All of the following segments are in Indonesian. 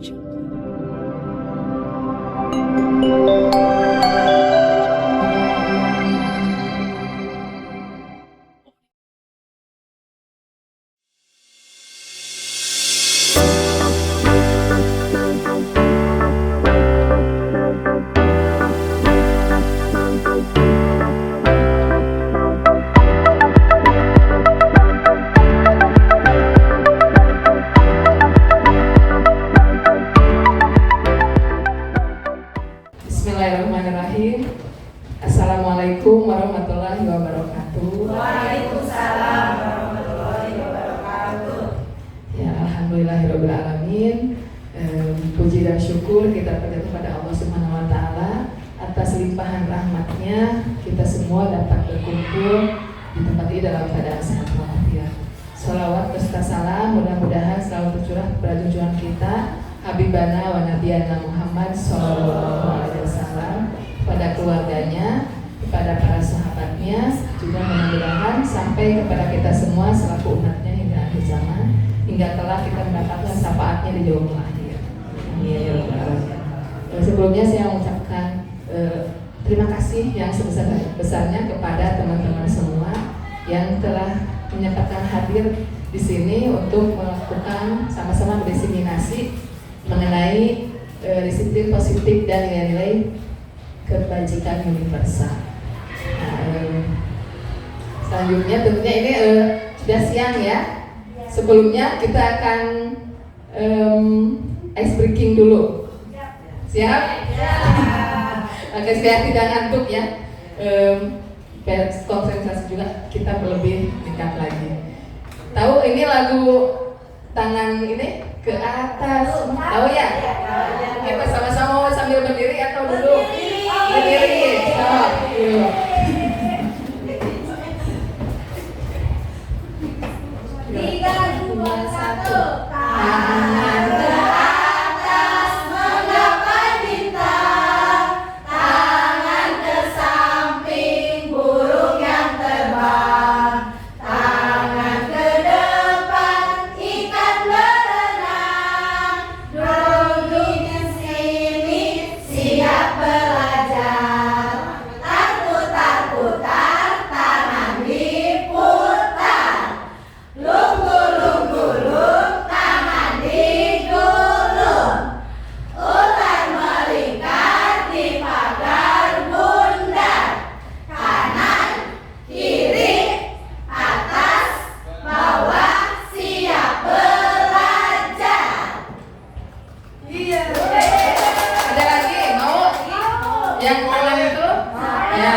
Bismillahirrahmanirrahim. Assalamualaikum warahmatullahi wabarakatuh. Waalaikumsalam warahmatullahi wabarakatuh. Ya, alhamdulillahirabbil alamin. Puji dan syukur kita kepada Allah Subhanahu wa taala atas limpahan rahmatnya kita semua dapat berkumpul di tempat ini dalam keadaan sehat walafiat. Shalawat beserta salam mudah-mudahan selalu tercurah kepada junjungan kita Habibana wa Nabiyana Muhammad sallallahu alaihi wasallam, kepada keluarganya, kepada para sahabatnya, juga mudah-mudahan sampai kepada kita semua selaku umatnya hingga akhir zaman, hingga kelak kita mendapatkan syafaatnya di yaumul akhir. Amin. Sebelumnya saya mengucapkan terima kasih yang sebesar-besarnya kepada teman-teman semua yang telah menyempatkan hadir di sini untuk melakukan sama-sama berdiseminasi mengenai disiplin positif dan nilai-nilai kebajikan universal. Selanjutnya tentunya ini sudah siang ya. Sebelumnya kita akan ice breaking dulu. Siap? Agar saya tidak ngantuk ya. Konsentrasi juga kita lebih dekat lagi. Tahu ini lagu tangan ini ke atas, tahu ya? Kita sama-sama sambil berdiri atau duduk? Berdiri. Stop. Tiga, dua, satu. Tangan ke atas menggapai bintang, tangan ke samping burung yang terbang, tangan ke depan ikan berenang. Duduk di sini siap belajar. Putar-putar tangan diputar. Lung-lung tangan digulung. Ular melingkar di pagar bundar. Kanan, kiri, atas, bawah, siap belajar. Iya. Ada lagi? Mau? Yang kanan itu? Ya.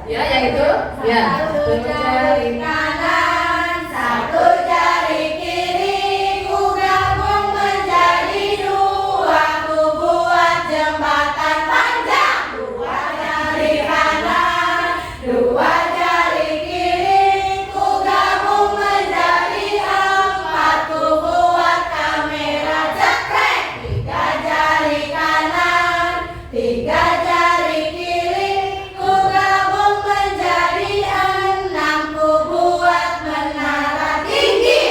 Ya, yang itu? Ya. Satu jari kanan, satu jari kiri, ku gabung menjadi dua, ku buat jembatan panjang. Dua jari kanan, dua jari kiri, ku gabung menjadi empat, ku buat kamera cekrek. Tiga jari kanan, tiga jari kiri, ku gabung menjadi enam, ku buat menara tinggi.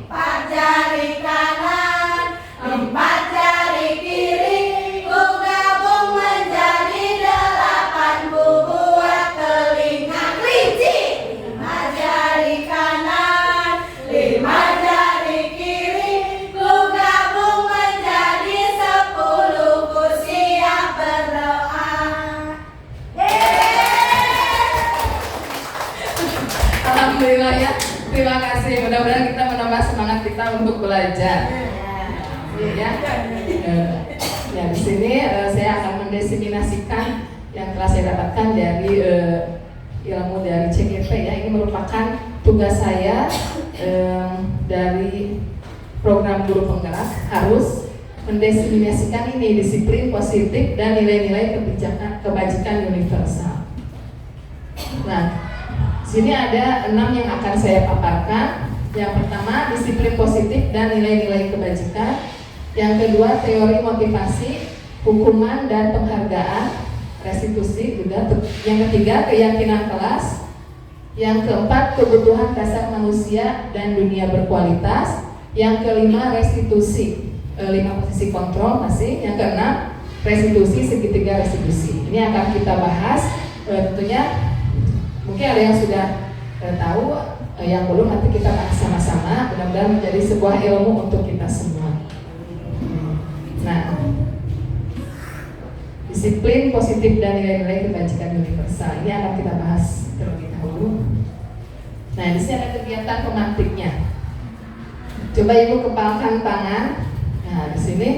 Empat jari kanan, empat jari kiri, ku gabung menjadi delapan, ku buat telinga kelinci. Lima jari kanan, lima jari kiri, ku gabung menjadi sepuluh, ku siap berdoa. Alhamdulillah ya. Terima kasih. Mudah-mudahan kita menambah semangat kita untuk belajar. Ya. Ya, di sini saya akan mendiseminasikan yang telah saya dapatkan dari ilmu dari CGP ya. Ini merupakan tugas saya dari program guru penggerak, harus mendiseminasikan ini disiplin positif dan nilai-nilai kebajikan universal. Nah, sini ada 6 yang akan saya paparkan. Yang pertama, disiplin positif dan nilai-nilai kebajikan. Yang kedua, teori motivasi, hukuman dan penghargaan, restitusi juga. Yang ketiga, keyakinan kelas. Yang keempat, kebutuhan dasar manusia dan dunia berkualitas. Yang kelima, restitusi. 5 posisi kontrol masih. Yang keenam, restitusi segitiga restitusi. Ini akan kita bahas. Tentunya mungkin ada yang sudah tahu, yang belum nanti kita bahas sama-sama. Mudah-mudahan menjadi sebuah ilmu untuk kita semua. Nah, disiplin positif dan nilai-nilai kebajikan universal ini akan kita bahas terlebih dahulu. Nah, di sini ada kegiatan pemantiknya. Coba Ibu kepalkan tangan. Nah, di sini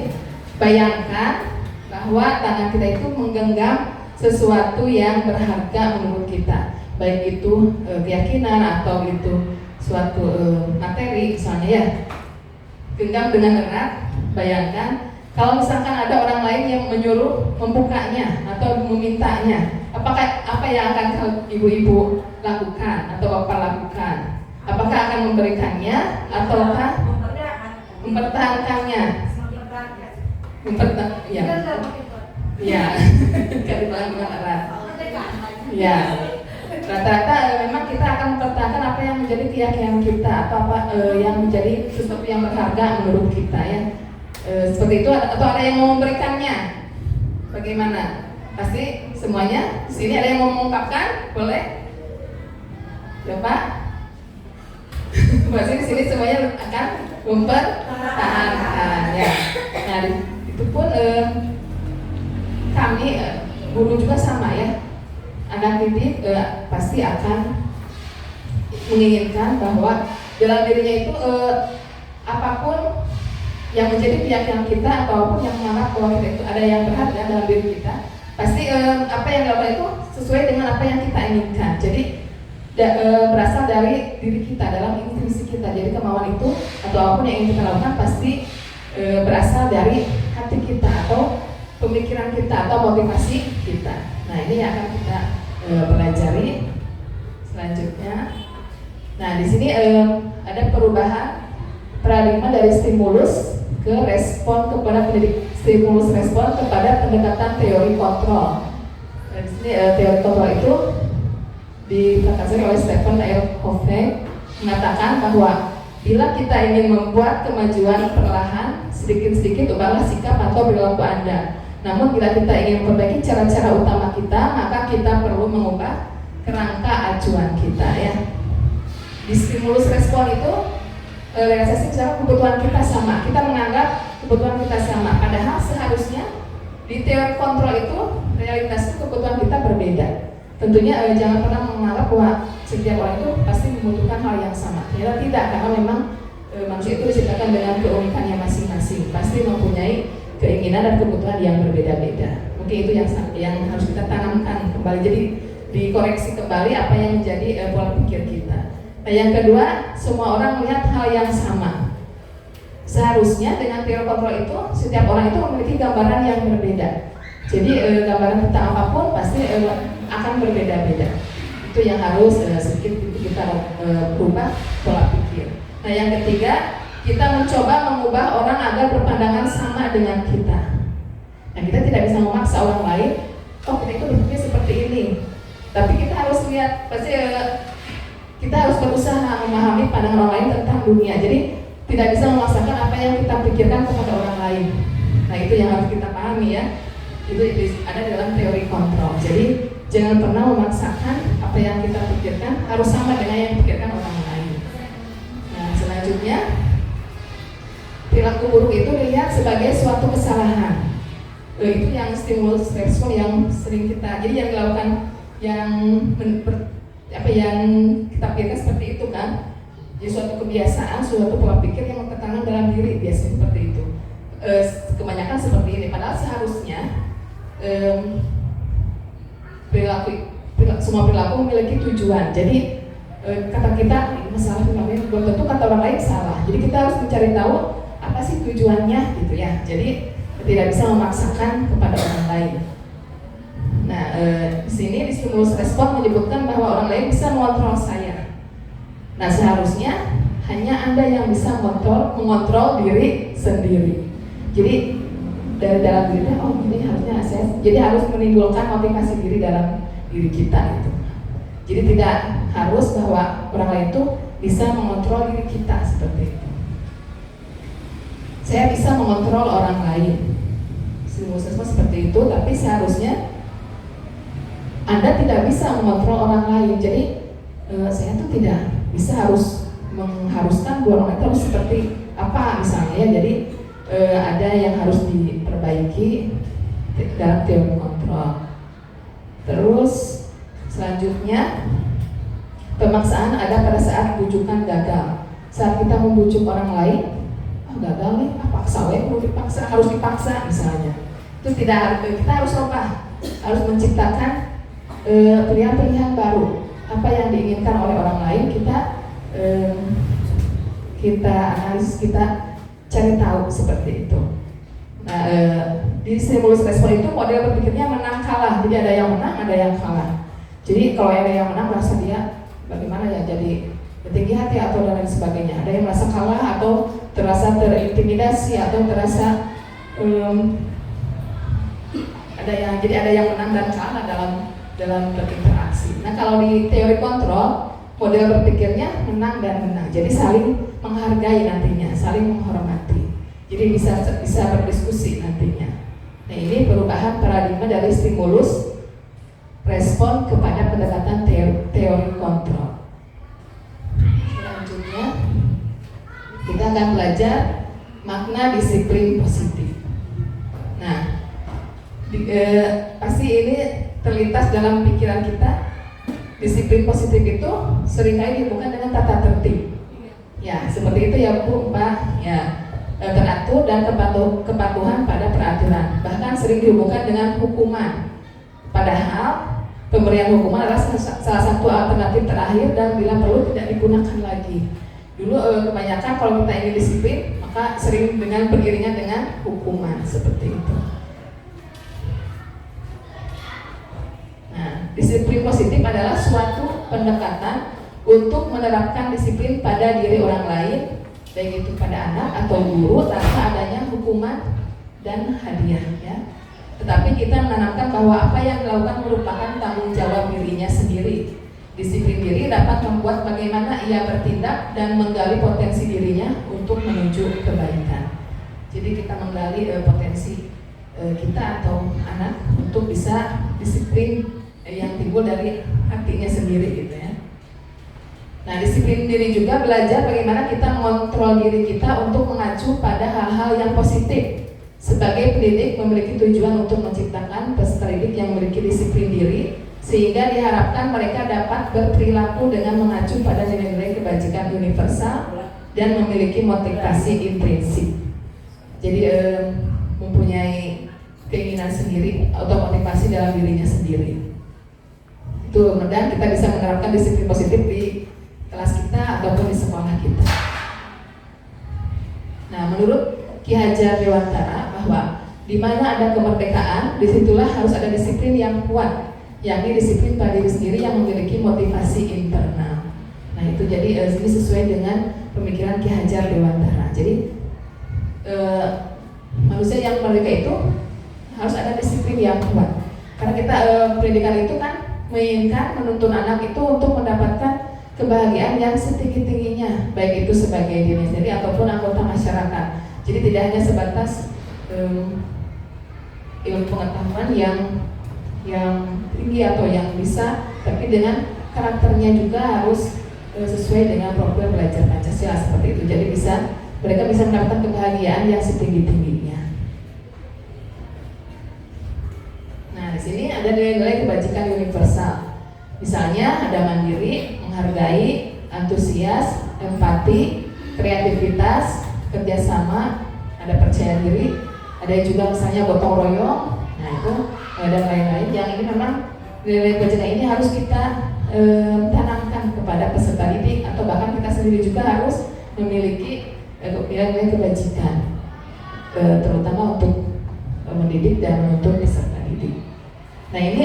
bayangkan bahwa tangan kita itu menggenggam sesuatu yang berharga menurut kita, baik itu keyakinan atau itu suatu materi misalnya ya. Genggam dengan erat. Bayangkan kalau misalkan ada orang lain yang menyuruh membukanya atau memintanya, apa yang akan ibu-ibu lakukan atau bapak lakukan? Apakah akan memberikannya ataukah mempertahankannya? Ya, dengan erat. Ya, rata-rata memang kita akan mempertahankan apa yang menjadi keyakinan kita atau apa yang menjadi sesuatu yang berharga menurut kita ya. Seperti itu, atau ada yang mau memberikannya? Bagaimana? Pasti semuanya di sini ada yang mau mengungkapkan? Boleh? Coba. Pasti di sini semuanya akan mempertahankan ya. Nah, itu pun kami guru juga sama ya. Anak didik pasti akan menginginkan bahwa dalam dirinya itu apapun yang menjadi keyakinan kita ataupun yang menganggap bahwa kita itu ada yang berharga dalam diri kita, pasti apa yang dilakukan itu sesuai dengan apa yang kita inginkan. Jadi berasal dari diri kita, dalam intuisi kita. Jadi kemauan itu atau apapun yang ingin kita lakukan pasti berasal dari hati kita atau pemikiran kita atau motivasi kita. Nah, ini yang akan kita pelajari selanjutnya. Nah, di sini ada perubahan paradigma dari stimulus ke respon kepada stimulus respon kepada pendekatan teori kontrol. Nah, di sini teori kontrol itu dikatakan oleh Stephen R. Covey mengatakan bahwa bila kita ingin membuat kemajuan perlahan, sedikit-sedikit ubahlah sikap atau perilaku Anda. Namun bila kita ingin memperbaiki cara-cara utama kita, maka kita perlu mengubah kerangka acuan kita ya. Di stimulus respon itu realisasi misalnya kebutuhan kita sama, kita menganggap kebutuhan kita sama, padahal seharusnya di teori kontrol itu realitas kebutuhan kita berbeda. Tentunya jangan pernah menganggap bahwa setiap orang itu pasti membutuhkan hal yang sama. Ternyata tidak, karena memang manusia itu diciptakan dengan keunikannya masing-masing, pasti mempunyai keinginan dan kebutuhan yang berbeda-beda. Mungkin itu yang harus kita tanamkan kembali, jadi dikoreksi kembali apa yang menjadi pola pikir kita. Nah, yang kedua, semua orang melihat hal yang sama. Seharusnya dengan teori kontrol itu setiap orang itu memiliki gambaran yang berbeda. Jadi gambaran tentang apapun pasti akan berbeda-beda. Itu yang harus sedikit kita berubah pola pikir. Nah, yang ketiga, kita mencoba mengubah orang agar berpandangan sama dengan kita. Nah, kita tidak bisa memaksa orang lain, oh kita itu berpikir seperti ini. Tapi kita harus lihat, pasti kita harus berusaha memahami pandangan orang lain tentang dunia. Jadi tidak bisa memaksakan apa yang kita pikirkan kepada orang lain. Nah, itu yang harus kita pahami ya. Itu ada dalam teori kontrol. Jadi jangan pernah memaksakan apa yang kita pikirkan harus sama dengan yang dipikirkan orang lain. Nah, selanjutnya, perilaku buruk itu dilihat sebagai suatu kesalahan. Itu yang stimulus respon yang sering kita, jadi yang dilakukan yang kita pikirkan seperti itu kan. Jadi suatu kebiasaan, suatu pola pikir yang tertanam dalam diri, biasanya seperti itu. Kebanyakan seperti ini, padahal seharusnya semua perilaku memiliki tujuan. Jadi kata kita ini masalah perilaku, belum tentu kata orang lain salah. Jadi kita harus mencari tahu apa sih tujuannya gitu ya. Jadi tidak bisa memaksakan kepada orang lain. Nah, di sini di stimulus respon menyebutkan bahwa orang lain bisa mengontrol saya. Nah, seharusnya hanya Anda yang bisa mengontrol diri sendiri. Jadi dari dalam diri, oh ini harusnya saya. Jadi harus menimbulkan motivasi diri dalam diri kita itu. Jadi tidak harus bahwa orang lain itu bisa mengontrol diri kita seperti itu. saya bisa mengontrol orang lain. Stimulusisme seperti itu, tapi seharusnya Anda tidak bisa mengontrol orang lain. Jadi saya tuh tidak bisa harus mengharuskan bahwa orang itu harus seperti apa misalnya ya. Jadi ada yang harus diperbaiki dalam teori kontrol. Terus selanjutnya, pemaksaan ada pada saat bujukan gagal. Saat kita membujuk orang lain, gagal nih, paksa perlu dipaksa, harus dipaksa misalnya. Itu tidak, kita harus rubah, harus menciptakan pilihan-pilihan baru. Apa yang diinginkan oleh orang lain kita analisis, kita cari tahu seperti itu. Nah, di stimulus respon itu model berpikirnya menang kalah. Jadi ada yang menang, ada yang kalah. Jadi kalau ada yang menang merasa dia bagaimana ya, jadi tinggi hati atau dan lain sebagainya. Ada yang merasa kalah atau terasa terintimidasi atau terasa ada yang menang dan kalah dalam berinteraksi. Nah, kalau di teori kontrol, model berpikirnya menang dan menang. Jadi saling menghargai nantinya, saling menghormati. Jadi bisa berdiskusi nantinya. Nah, ini perubahan paradigma dari stimulus respon kepada pendekatan teori kontrol. Selanjutnya kita akan belajar makna disiplin positif. Nah, pasti ini terlintas dalam pikiran kita. Disiplin positif itu seringkali dihubungkan dengan tata tertib. Ya, seperti itu ya Bu, Pak. Ya, teratur dan kepatuhan pada peraturan. Bahkan sering dihubungkan dengan hukuman. Padahal pemberian hukuman adalah salah satu alternatif terakhir dan bila perlu tidak digunakan lagi. Dulu kebanyakan kalau kita ingin disiplin, maka sering dengan beriringan dengan hukuman seperti itu. Nah, disiplin positif adalah suatu pendekatan untuk menerapkan disiplin pada diri orang lain, baik itu pada anak atau guru, tanpa adanya hukuman dan hadiah ya. Tetapi kita menanamkan bahwa apa yang dilakukan merupakan tanggung jawab dirinya sendiri. Disiplin diri dapat membuat bagaimana ia bertindak dan menggali potensi dirinya untuk menuju kebaikan. Jadi kita menggali potensi kita atau anak untuk bisa disiplin yang timbul dari hatinya sendiri gitu ya. Nah, disiplin diri juga belajar bagaimana kita mengontrol diri kita untuk mengacu pada hal-hal yang positif. Sebagai pendidik memiliki tujuan untuk menciptakan peserta didik yang memiliki disiplin diri, sehingga diharapkan mereka dapat berperilaku dengan mengacu pada nilai-nilai kebajikan universal dan memiliki motivasi intrinsik. Jadi mempunyai keinginan sendiri atau motivasi dalam dirinya sendiri. Itu, dan kita bisa menerapkan disiplin positif di kelas kita ataupun di sekolah kita. Nah, menurut Ki Hajar Dewantara bahwa di mana ada kemerdekaan, disitulah harus ada disiplin yang kuat, yakni disiplin pada diri sendiri yang memiliki motivasi internal. Nah, itu jadi ini sesuai dengan pemikiran Ki Hajar Dewantara. Jadi manusia yang merdeka itu harus ada disiplin yang kuat. Karena kita pendidikan itu kan menginginkan, menuntun anak itu untuk mendapatkan kebahagiaan yang setinggi-tingginya, baik itu sebagai diri sendiri ataupun anggota masyarakat. Jadi tidak hanya sebatas ilmu pengetahuan yang tinggi atau yang bisa, tapi dengan karakternya juga harus sesuai dengan profil belajar Pancasila seperti itu. Jadi mereka bisa mendapatkan kebahagiaan yang setinggi-tingginya. Nah, di sini ada nilai-nilai kebajikan universal. Misalnya ada mandiri, menghargai, antusias, empati, kreativitas, kerjasama, ada percaya diri, ada juga misalnya gotong royong. Nah, itu dan lain-lain yang ini memang nilai kebajikan ini harus kita tanamkan kepada peserta didik atau bahkan kita sendiri juga harus memiliki nilai-nilai kebajikan, terutama untuk mendidik dan menuntun peserta didik. Nah, ini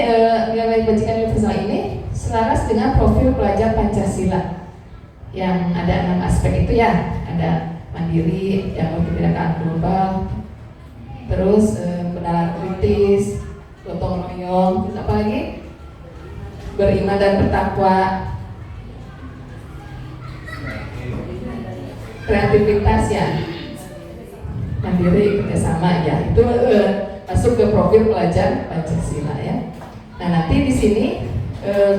nilai kebajikan universal ini selaras dengan profil pelajar Pancasila yang ada 6 aspek itu ya. Ada mandiri, yang kebinekaan global, terus benar kritis, gotong royong, terus apa lagi? Beriman dan bertakwa, kreativitas ya, mandiri, kerjasama ya. Itu masuk ke profil pelajar Pancasila ya. Nah nanti di sini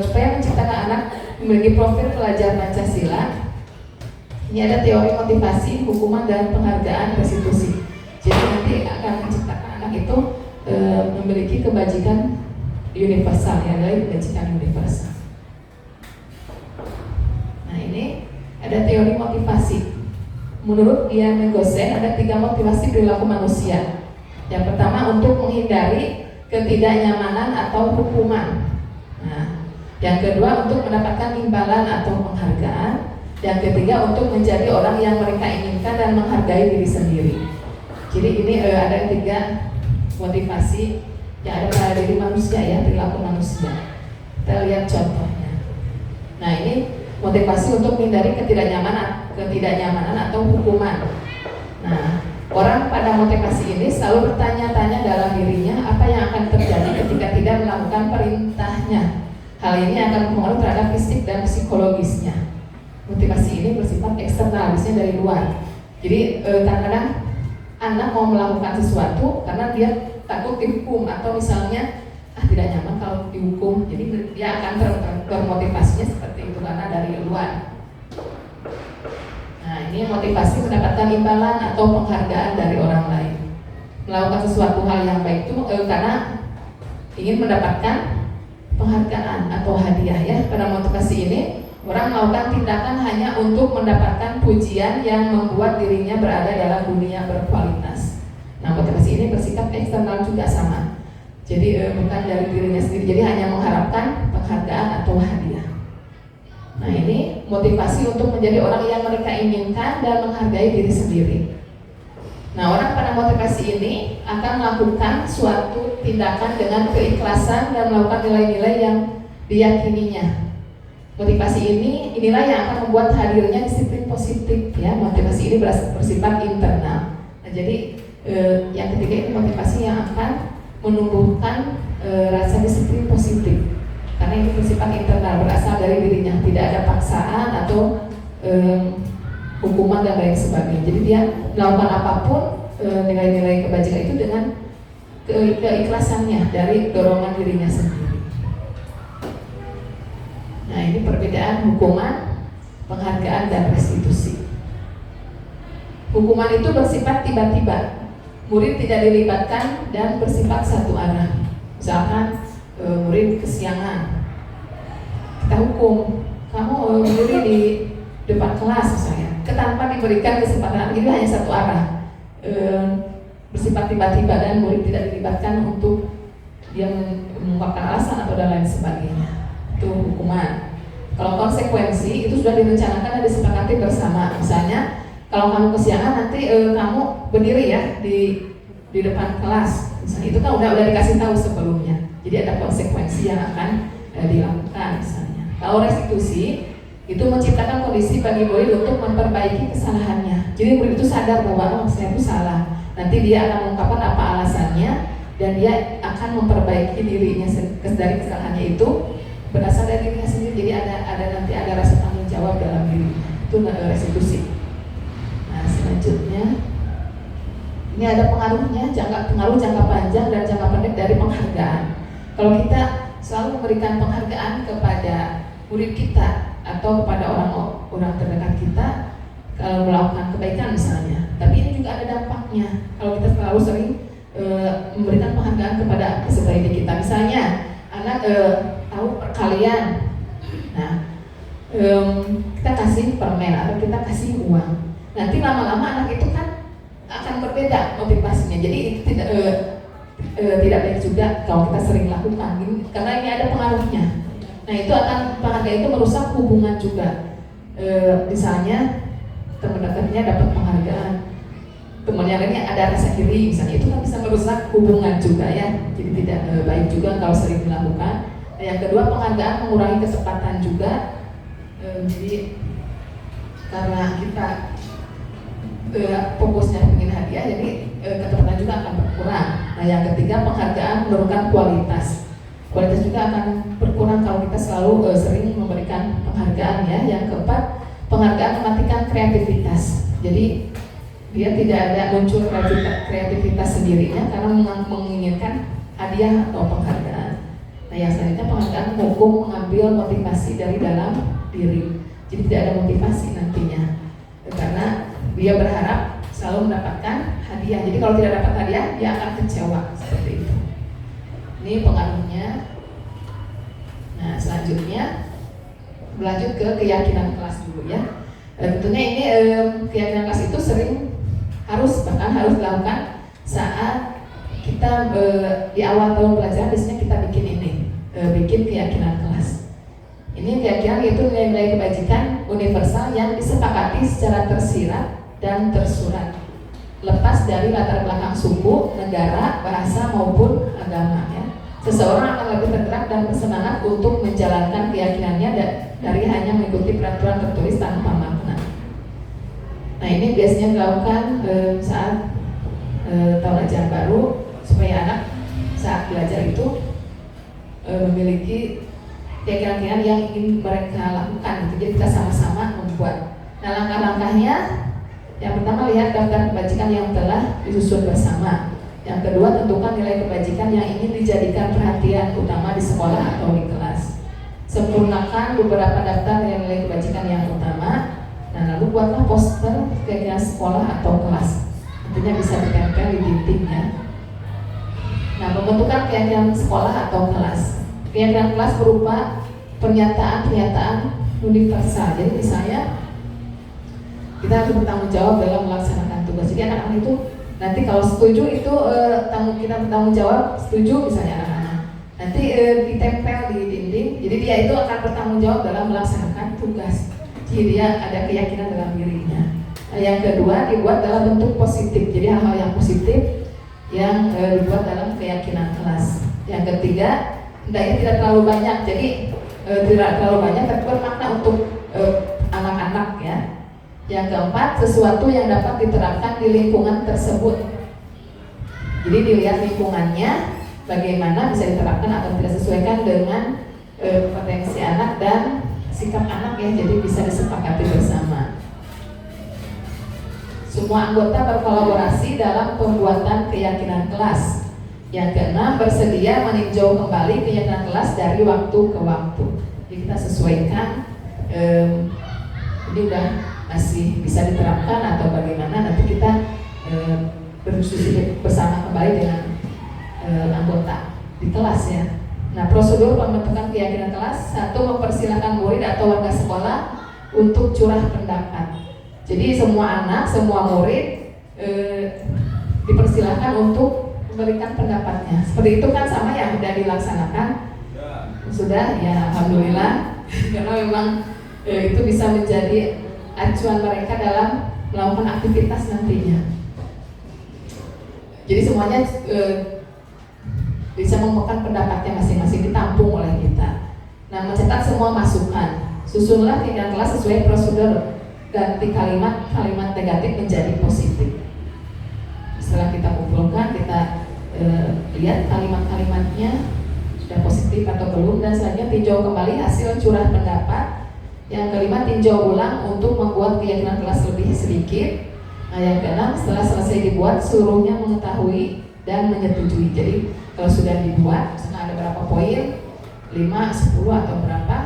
supaya menciptakan anak memiliki profil pelajar Pancasila, ini ada teori motivasi, hukuman dan penghargaan restitusi. Jadi nanti akan menciptakan anak itu memiliki kebajikan universal ya, dari kebajikan universal. Nah ini ada teori motivasi. Menurut Ian Gosen ada 3 motivasi perilaku manusia. Yang pertama untuk menghindari ketidaknyamanan atau hukuman. Nah, yang kedua untuk mendapatkan imbalan atau penghargaan. Yang ketiga untuk menjadi orang yang mereka inginkan dan menghargai diri sendiri. Jadi ini ada 3 motivasi yang ada pada diri manusia ya, perilaku manusia. Kita lihat contohnya. Nah ini motivasi untuk menghindari ketidaknyamanan atau hukuman. Nah, orang pada motivasi ini selalu bertanya-tanya dalam dirinya apa yang akan terjadi ketika tidak melakukan perintahnya. Hal ini akan mempengaruhi terhadap fisik dan psikologisnya. Motivasi ini bersifat eksternal, biasanya dari luar. Jadi kadang-kadang anak mau melakukan sesuatu karena dia takut dihukum atau misalnya tidak nyaman kalau dihukum. Jadi dia akan termotivasinya seperti itu karena dari luar. Nah ini motivasi mendapatkan imbalan atau penghargaan dari orang lain. Melakukan sesuatu hal yang baik itu karena ingin mendapatkan penghargaan atau hadiah ya. Pada motivasi ini orang melakukan tindakan hanya untuk mendapatkan pujian yang membuat dirinya berada dalam dunia berkualitas. Nah motivasi ini bersifat eksternal juga sama. Jadi bukan dari dirinya sendiri, jadi hanya mengharapkan penghargaan atau hadiah. Nah ini motivasi untuk menjadi orang yang mereka inginkan dan menghargai diri sendiri. Nah orang pada motivasi ini akan melakukan suatu tindakan dengan keikhlasan dan melakukan nilai-nilai yang diyakininya. Motivasi inilah yang akan membuat hadirnya disiplin positif ya. Motivasi ini bersifat internal. Nah jadi yang ketiga ini motivasi yang akan menumbuhkan rasa disiplin positif karena ini bersifat internal, berasal dari dirinya, tidak ada paksaan atau hukuman dan lain sebagainya. Jadi dia melakukan apapun nilai-nilai kebajikan itu dengan keikhlasannya dari dorongan dirinya sendiri. Nah ini perbedaan hukuman, penghargaan dan restitusi. Hukuman itu bersifat tiba-tiba. Murid tidak dilibatkan dan bersifat satu arah. Misalkan murid kesiangan, kita hukum, kamu berdiri di depan kelas misalnya, tanpa diberikan kesempatan. Ini hanya satu arah, bersifat tiba-tiba dan murid tidak dilibatkan untuk dia mengungkapkan alasan atau dan lain sebagainya. Itu hukuman. Kalau konsekuensi itu sudah direncanakan dan disepakati bersama. Misalnya kalau kamu kesiangan nanti kamu berdiri ya di depan kelas. Misalnya itu kan udah dikasih tahu sebelumnya. Jadi ada konsekuensi yang akan dilakukan misalnya. Kalau restitusi itu menciptakan kondisi bagi murid untuk memperbaiki kesalahannya. Jadi murid itu sadar bahwa saya itu salah. Nanti dia akan mengungkapkan apa alasannya dan dia akan memperbaiki dirinya dari kesalahannya itu berasal dari dirinya sendiri. Jadi nanti ada rasa tanggung jawab dalam diri. Itu restitusi. Selanjutnya ini ada pengaruhnya, pengaruh jangka panjang dan jangka pendek dari penghargaan. Kalau kita selalu memberikan penghargaan kepada murid kita atau kepada orang terdekat kita kalau melakukan kebaikan misalnya, tapi ini juga ada dampaknya. Kalau kita terlalu sering memberikan penghargaan kepada peserta didik kita, misalnya anak tahu perkalian, nah kita kasih permen atau kita kasih uang. Nanti lama-lama anak itu kan akan berbeda motivasinya. Jadi itu tidak baik juga kalau kita sering lakukan karena ini ada pengaruhnya. Nah itu akan penghargaan itu merusak hubungan juga. Misalnya teman dekatnya dapat penghargaan, teman yang lainnya ada rasa iri, misalnya itu kan bisa merusak hubungan juga ya. Jadi tidak baik juga kalau sering dilakukan. Nah, yang kedua penghargaan mengurangi ketepatan juga. Jadi karena kita fokusnya ingin hadiah, jadi ketepatan juga akan berkurang. Nah yang ketiga penghargaan menurunkan kualitas. Kualitas juga akan berkurang kalau kita selalu sering memberikan penghargaan ya. Yang keempat penghargaan mematikan kreativitas. Jadi dia tidak ada muncul kreativitas sendirinya karena menginginkan hadiah atau penghargaan. Nah, yang selanjutnya penghargaan hukum mengambil motivasi dari dalam diri. Jadi tidak ada motivasi nantinya karena dia berharap selalu mendapatkan hadiah. Jadi kalau tidak dapat hadiah, dia akan kecewa seperti itu. Ini pengaruhnya. Nah, selanjutnya berlanjut ke keyakinan kelas dulu ya. Tentunya ini keyakinan kelas itu bahkan harus dilakukan saat kita di awal tahun pelajaran. Biasanya kita bikin keyakinan kelas. Ini keyakinan yaitu nilai-nilai kebajikan universal yang disepakati secara tersirat dan tersurat, lepas dari latar belakang suku, negara, bahasa maupun agama ya. Seseorang akan lebih tergerak dan bersemangat untuk menjalankan keyakinannya dari hanya mengikuti peraturan tertulis tanpa makna. Nah, ini biasanya dilakukan saat tahun ajaran baru supaya anak saat belajar itu memiliki keyakinan yang ingin mereka lakukan. Jadi kita sama-sama membuat. Nah, langkah-langkahnya yang pertama, lihat daftar kebajikan yang telah disusun bersama. Yang kedua, tentukan nilai kebajikan yang ingin dijadikan perhatian utama di sekolah atau di kelas. Sempurnakan beberapa daftar nilai kebajikan yang utama. Nah, lalu buatlah poster keyakinan sekolah atau kelas. Tentunya bisa ditempel di dindingnya. Nah, pembentukan keyakinan sekolah atau kelas. Keyakinan kelas berupa pernyataan-pernyataan universal. Jadi misalnya kita harus bertanggung jawab dalam melaksanakan tugas. Jadi anak-anak itu nanti kalau setuju itu kita bertanggung jawab, setuju misalnya anak-anak. Nanti ditempel di dinding. Jadi dia itu akan bertanggung jawab dalam melaksanakan tugas. Jadi dia ada keyakinan dalam dirinya. Nah, yang kedua, dibuat dalam bentuk positif. Jadi hal-hal yang positif yang dibuat dalam keyakinan kelas. Yang ketiga, hendaknya tidak terlalu banyak. Jadi tidak terlalu banyak tapi bermakna untuk anak-anak ya. Yang keempat, sesuatu yang dapat diterapkan di lingkungan tersebut. Jadi dilihat lingkungannya bagaimana bisa diterapkan atau tidak sesuaikan dengan potensi anak dan sikap anak ya. Jadi bisa disepakati bersama. Semua anggota berkolaborasi dalam pembuatan keyakinan kelas. Yang keenam, bersedia meninjau kembali keyakinan kelas dari waktu ke waktu. Jadi kita sesuaikan ini udah masih bisa diterapkan atau bagaimana, nanti kita berdiskusi bersama kembali dengan anggota di kelas ya. Nah, prosedur pembentukan keyakinan kelas. 1, mempersilahkan murid atau warga sekolah untuk curah pendapat. Jadi semua anak, semua murid dipersilahkan untuk memberikan pendapatnya. Seperti itu kan sama yang sudah dilaksanakan? Sudah ya, alhamdulillah. Karena memang itu bisa menjadi acuan mereka dalam melakukan aktivitas nantinya. Jadi semuanya bisa memegang pendapatnya masing-masing, ditampung oleh kita. Nah, mencetak semua masukan. Susunlah keyakinan kelas sesuai prosedur. Ganti kalimat negatif menjadi positif. Setelah kita kumpulkan, kita lihat kalimat-kalimatnya sudah positif atau belum, dan selanjutnya tinjau kembali hasil curah pendapat. Yang kelima, tinjau ulang untuk membuat keyakinan kelas lebih sedikit. Nah, yang keenam, setelah selesai dibuat, seluruhnya mengetahui dan menyetujui. Jadi kalau sudah dibuat, misalnya ada berapa poin, 5, 10 atau berapa,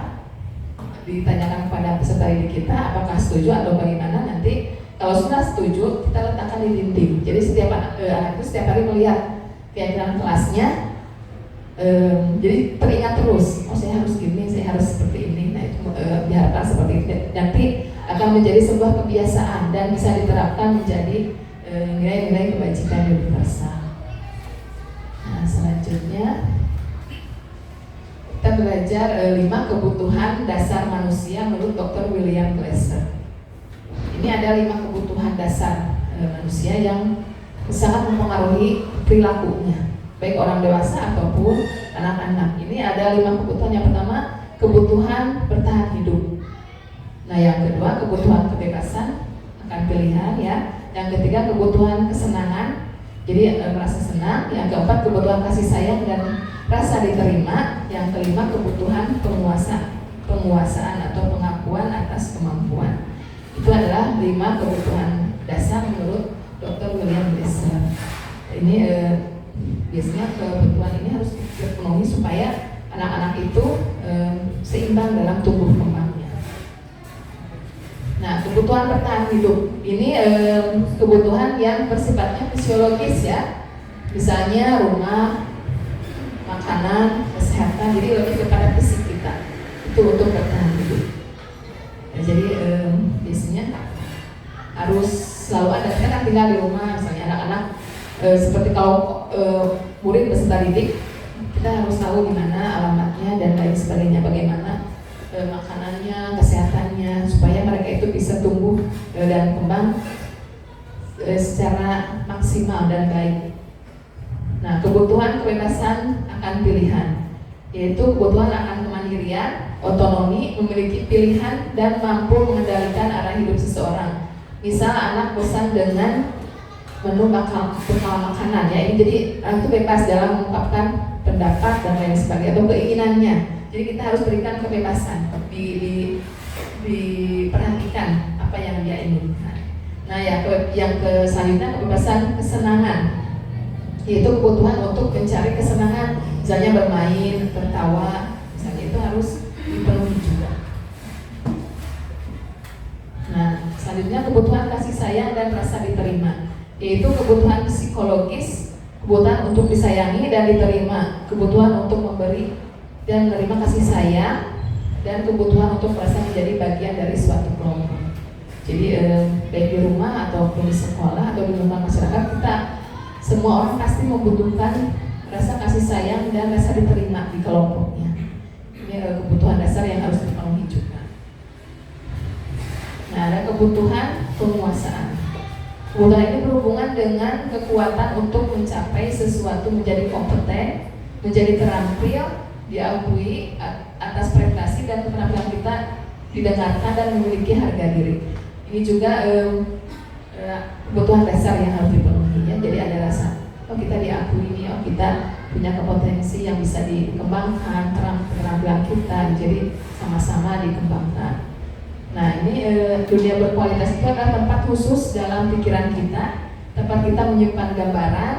ditanyakan kepada peserta didik kita apakah setuju atau bagaimana. Nanti kalau sudah setuju, kita letakkan di dinding. Jadi setiap anak itu setiap hari melihat keyakinan kelasnya, jadi teringat terus, oh saya harus gini, saya harus seperti ini. Nah, itu diharapkan seperti itu. Nanti akan menjadi sebuah kebiasaan dan bisa diterapkan menjadi nilai-nilai kebajikan universal. Nah, selanjutnya kita belajar 5 kebutuhan dasar manusia menurut Dr. William Glasser. Ini ada 5 kebutuhan dasar manusia yang sangat mempengaruhi perilakunya, baik orang dewasa ataupun anak-anak. Ini ada 5 kebutuhan. Yang pertama, kebutuhan bertahan hidup. Nah, yang kedua, kebutuhan kebebasan akan pilihan ya. Yang ketiga, kebutuhan kesenangan, jadi merasa senang. Yang keempat, kebutuhan kasih sayang dan rasa diterima. Yang kelima, kebutuhan penguasaan atau pengakuan atas kemampuan. Itu adalah 5 kebutuhan dasar menurut Dr. William Glasser. Ini biasanya kebutuhan ini harus dipenuhi supaya anak-anak itu seimbang dalam tumbuh kembangnya. Nah, kebutuhan bertahan hidup ini kebutuhan yang bersifatnya fisiologis ya, misalnya rumah, makanan, kesehatan, jadi lebih kepada fisik kita itu untuk bertahan hidup. Ya, jadi biasanya harus selalu ada, kita kan tinggal di rumah, misalnya anak-anak seperti kalau murid peserta didik, kita harus tahu di mana alamatnya dan lain sebagainya, bagaimana makanannya, kesehatannya, supaya mereka itu bisa tumbuh dan kembang secara maksimal dan baik. Nah, kebutuhan kebebasan akan pilihan, yaitu kebutuhan akan kemandirian, otonomi, memiliki pilihan dan mampu mengendalikan arah hidup seseorang. Misal anak bosan dengan menu bekal makanan ya, ini jadi anak itu bebas dalam mengungkapkan pendapat dan lain sebagainya atau keinginannya. Jadi kita harus berikan kebebasan, diperhatikan apa yang dia inginkan. Nah ya, yang selanjutnya kebebasan kesenangan, yaitu kebutuhan untuk mencari kesenangan, misalnya bermain, tertawa, misalnya itu harus dipenuhi juga. Nah, selanjutnya kebutuhan kasih sayang dan rasa diterima, yaitu kebutuhan psikologis, kebutuhan untuk disayangi dan diterima, kebutuhan untuk memberi dan menerima kasih sayang, dan kebutuhan untuk merasa menjadi bagian dari suatu kelompok. Jadi baik di rumah ataupun di sekolah atau di lingkungan masyarakat, kita semua orang pasti membutuhkan rasa kasih sayang dan rasa diterima di kelompoknya. Ini kebutuhan dasar yang harus dipenuhi juga. Nah, ada kebutuhan penguasaan. Kebutuhan ini berhubungan dengan kekuatan untuk mencapai sesuatu, menjadi kompeten, menjadi terampil, diakui atas prestasi dan keterampilan kita didengarkan dan memiliki harga diri. Ini juga kebutuhan dasar yang harus dipenuhi ya. Jadi ada rasa, oh kita diakui nih, oh kita punya kompetensi yang bisa dikembangkan, keterampilan kita, jadi sama-sama dikembangkan. Nah ini dunia berkualitas itu adalah tempat khusus dalam pikiran kita, tempat kita menyimpan gambaran,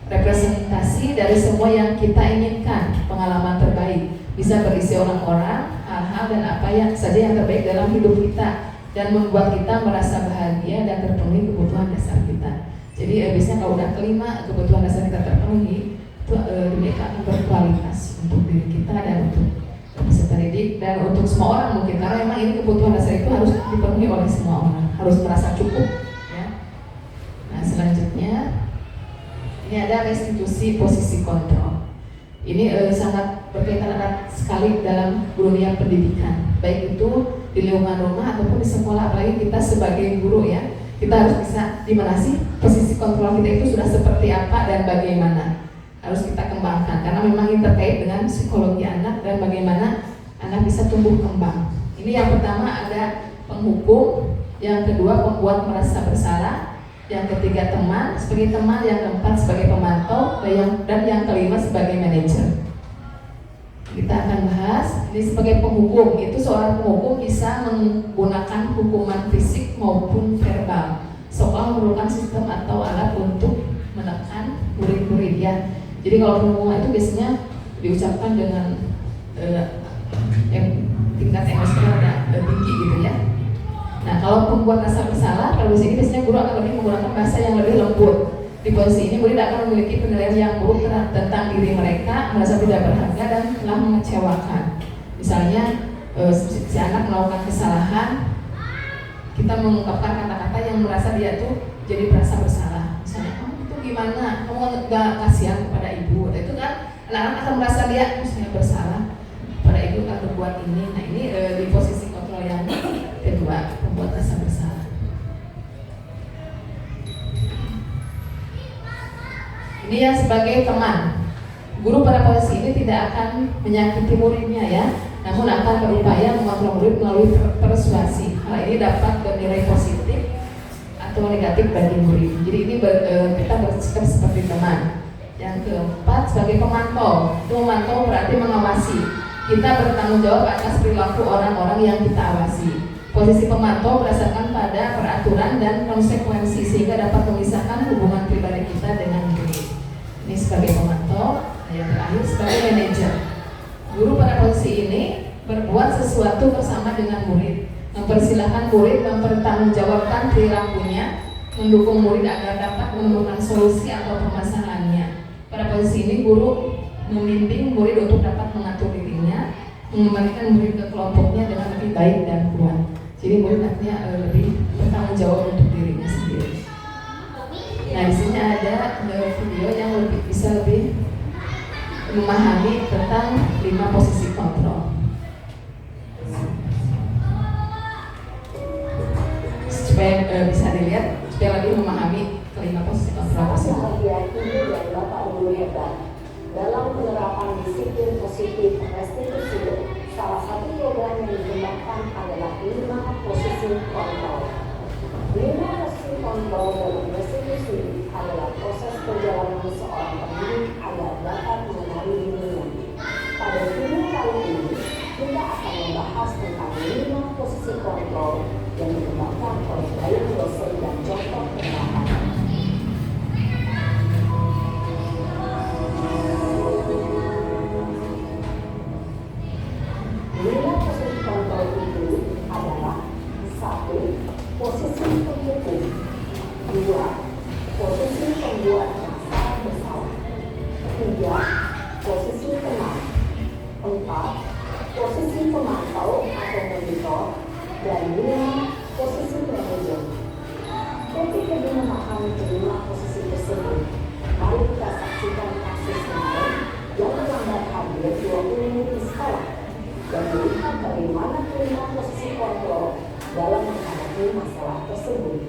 representasi dari semua yang kita inginkan, pengalaman terbaik, bisa berisi orang-orang, hal-hal dan apa yang saja yang terbaik dalam hidup kita, dan membuat kita merasa bahagia dan terpenuhi kebutuhan dasar kita. Jadi biasanya kalau udah kelima kebutuhan dasar kita terpenuhi, itu dunia akan berkualitas untuk diri kita dan untuk peserta didik dan untuk semua orang mungkin, karena memang ini kebutuhan dasar itu harus dipenuhi oleh semua orang, harus merasa cukup ya. Nah selanjutnya ini ada restitusi posisi kontrol. Ini sangat berkaitan erat sekali dalam dunia pendidikan, baik itu di lingkungan rumah ataupun di sekolah. Apalagi kita sebagai guru ya, kita harus bisa dimana sih posisi kontrol kita itu sudah seperti apa dan bagaimana harus kita kembangkan, karena memang ini terkait dengan psikologi anak dan bagaimana anak bisa tumbuh kembang. Ini yang pertama ada penghukum, yang kedua pembuat merasa bersalah, yang ketiga teman sebagai teman, yang keempat sebagai pemantau, dan yang kelima sebagai manajer. Kita akan bahas ini sebagai penghukum. Itu seorang penghukum bisa menggunakan hukuman fisik maupun verbal. Sekolah memerlukan sistem atau alat untuk menekan murid-murid ya. Jadi kalau penghukuman itu biasanya diucapkan dengan yang tingkat emosional tinggi gitu ya. Nah kalau pembuat rasa bersalah, kalau di sini biasanya guru akan lebih menggunakan bahasa yang lebih lembut. Di posisi ini murid akan memiliki penilaian yang buruk tentang diri mereka, merasa tidak berharga dan telah mengecewakan. Misalnya si anak melakukan kesalahan, kita mengungkapkan kata-kata yang merasa dia tuh jadi merasa bersalah. Misalnya, kamu itu gimana? Kamu gak kasihan kepada ibu? Itu kan anak-anak akan merasa dia saya bersalah pada ibu kan berbuat ini. Nah ini di posisi kontrol yang kedua, membuat rasa bersalah. Ini yang sebagai teman. Guru pada posisi ini tidak akan menyakiti muridnya ya, namun akan berupaya mengontrol murid melalui persuasi. Hal ini dapat bernilai positif atau negatif bagi murid. Jadi ini kita bersikap seperti teman. Yang keempat sebagai pemantau. Itu memantau berarti mengawasi. Kita bertanggung jawab atas perilaku orang-orang yang kita awasi. Posisi pemantau berdasarkan pada peraturan dan konsekuensi sehingga dapat memisahkan hubungan pribadi kita dengan murid. Ini sebagai pemantau, yang terakhir sebagai manajer. Guru pada posisi ini berbuat sesuatu bersama dengan murid, mempersilahkan murid mempertanggungjawabkan perilakunya, mendukung murid agar dapat menemukan solusi atau permasalahannya. Pada posisi ini guru membimbing murid untuk dapat mengatur dirinya, mengembalikan murid ke kelompoknya dengan lebih baik dan kuat. Jadi murid nantinya lebih bertanggung jawab untuk dirinya sendiri. Nah, di sini ada video yang bisa lebih memahami tentang 5 posisi kontrol. Supaya bisa dilihat, supaya lebih memahami kelima posisi kontrol tersebut. Ibu dan Bapak guru hebat dalam penerapan disiplin positif restitusi. Salah satu program yang dikembangkan adalah 5 posisi kontrol. 5 posisi kontrol dalam restitusi adalah proses perjalanan seorang pendidik agar dapat mengenali dirinya. Pada video kali ini, kita akan membahas tentang 5 posisi kontrol yang dikembangkan oleh Bayang Dosen dan contoh penerapan. Posisi penghukum. 2. Posisi pembuat masalah bersalah. 3. Posisi tenang. 4. Posisi pemantau atau monitor. Dan 5. Posisi manajer. Ketika memahami kelima posisi tersebut, mari kita saksikan kasus kemarin yang terlambat hadir 20 menit di sekolah dan melihat bagaimana kelima posisi kontrol dalam menghadapi masalah tersebut.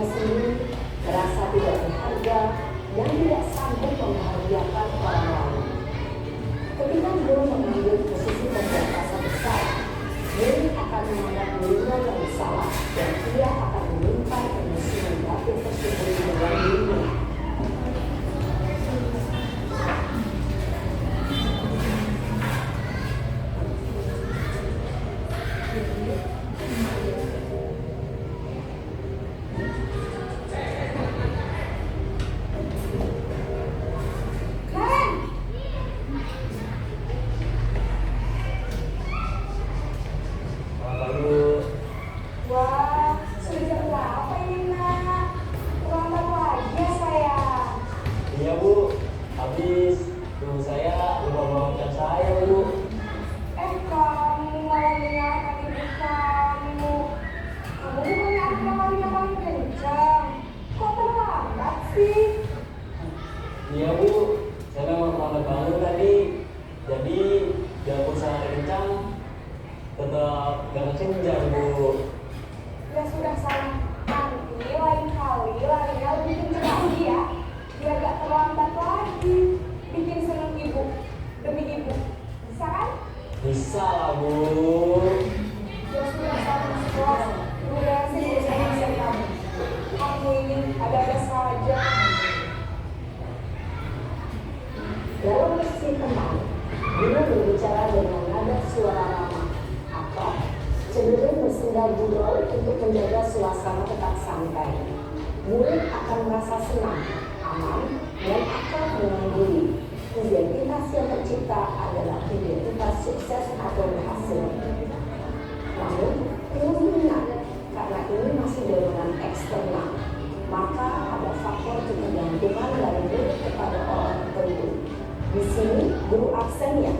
dirinya sendiri, merasa tidak berharga, dan tidak sanggup membahagiakan orang lain. Ketika guru mengambil posisi pembuat rasa besar, murid akan menganggap dirinya yang bersalah dan ia akan menyimpan emosi negatif tersebut di dalam dirinya. Wah, sudah jam berapa ini nak? Kurang baru aja sayang. Iya Bu, habis guru saya lupa bawakan saya Bu. Kamu malah menyalahkan ibu kamu. Kamu bukannya akal-akalnya paling kencang. Kok terlambat sih? Iya Bu, saya memang terlambat bangun tadi. Jadi biarpun saya kencang, tetap gak kencang Bu. Ya sudah sayang. Nanti lain kali larinya lebih kencang lagi ya. Biar gak terlambat lagi. Bikin seneng ibu demi ibu. Bisa kan? Bisa lah Bu. Ya sudah sayang sekolah. Udah sih urusan kamu. Kamu ini ada-ada saja. Dalam sesi tenang, guru berbicara dengan nada suara ramah atau cenderung bersenda gurau untuk menjaga suasana tetap santai. Murid akan merasa senang, aman, dan akan dengan diri. Identitas yang tercipta adalah identitas sukses atau berhasil. Namun, perlu diingat, karena ini masih dorongan eksternal, maka ada faktor ketergantungan dari murid kepada orang tertentu. Di sini, guru absen ya,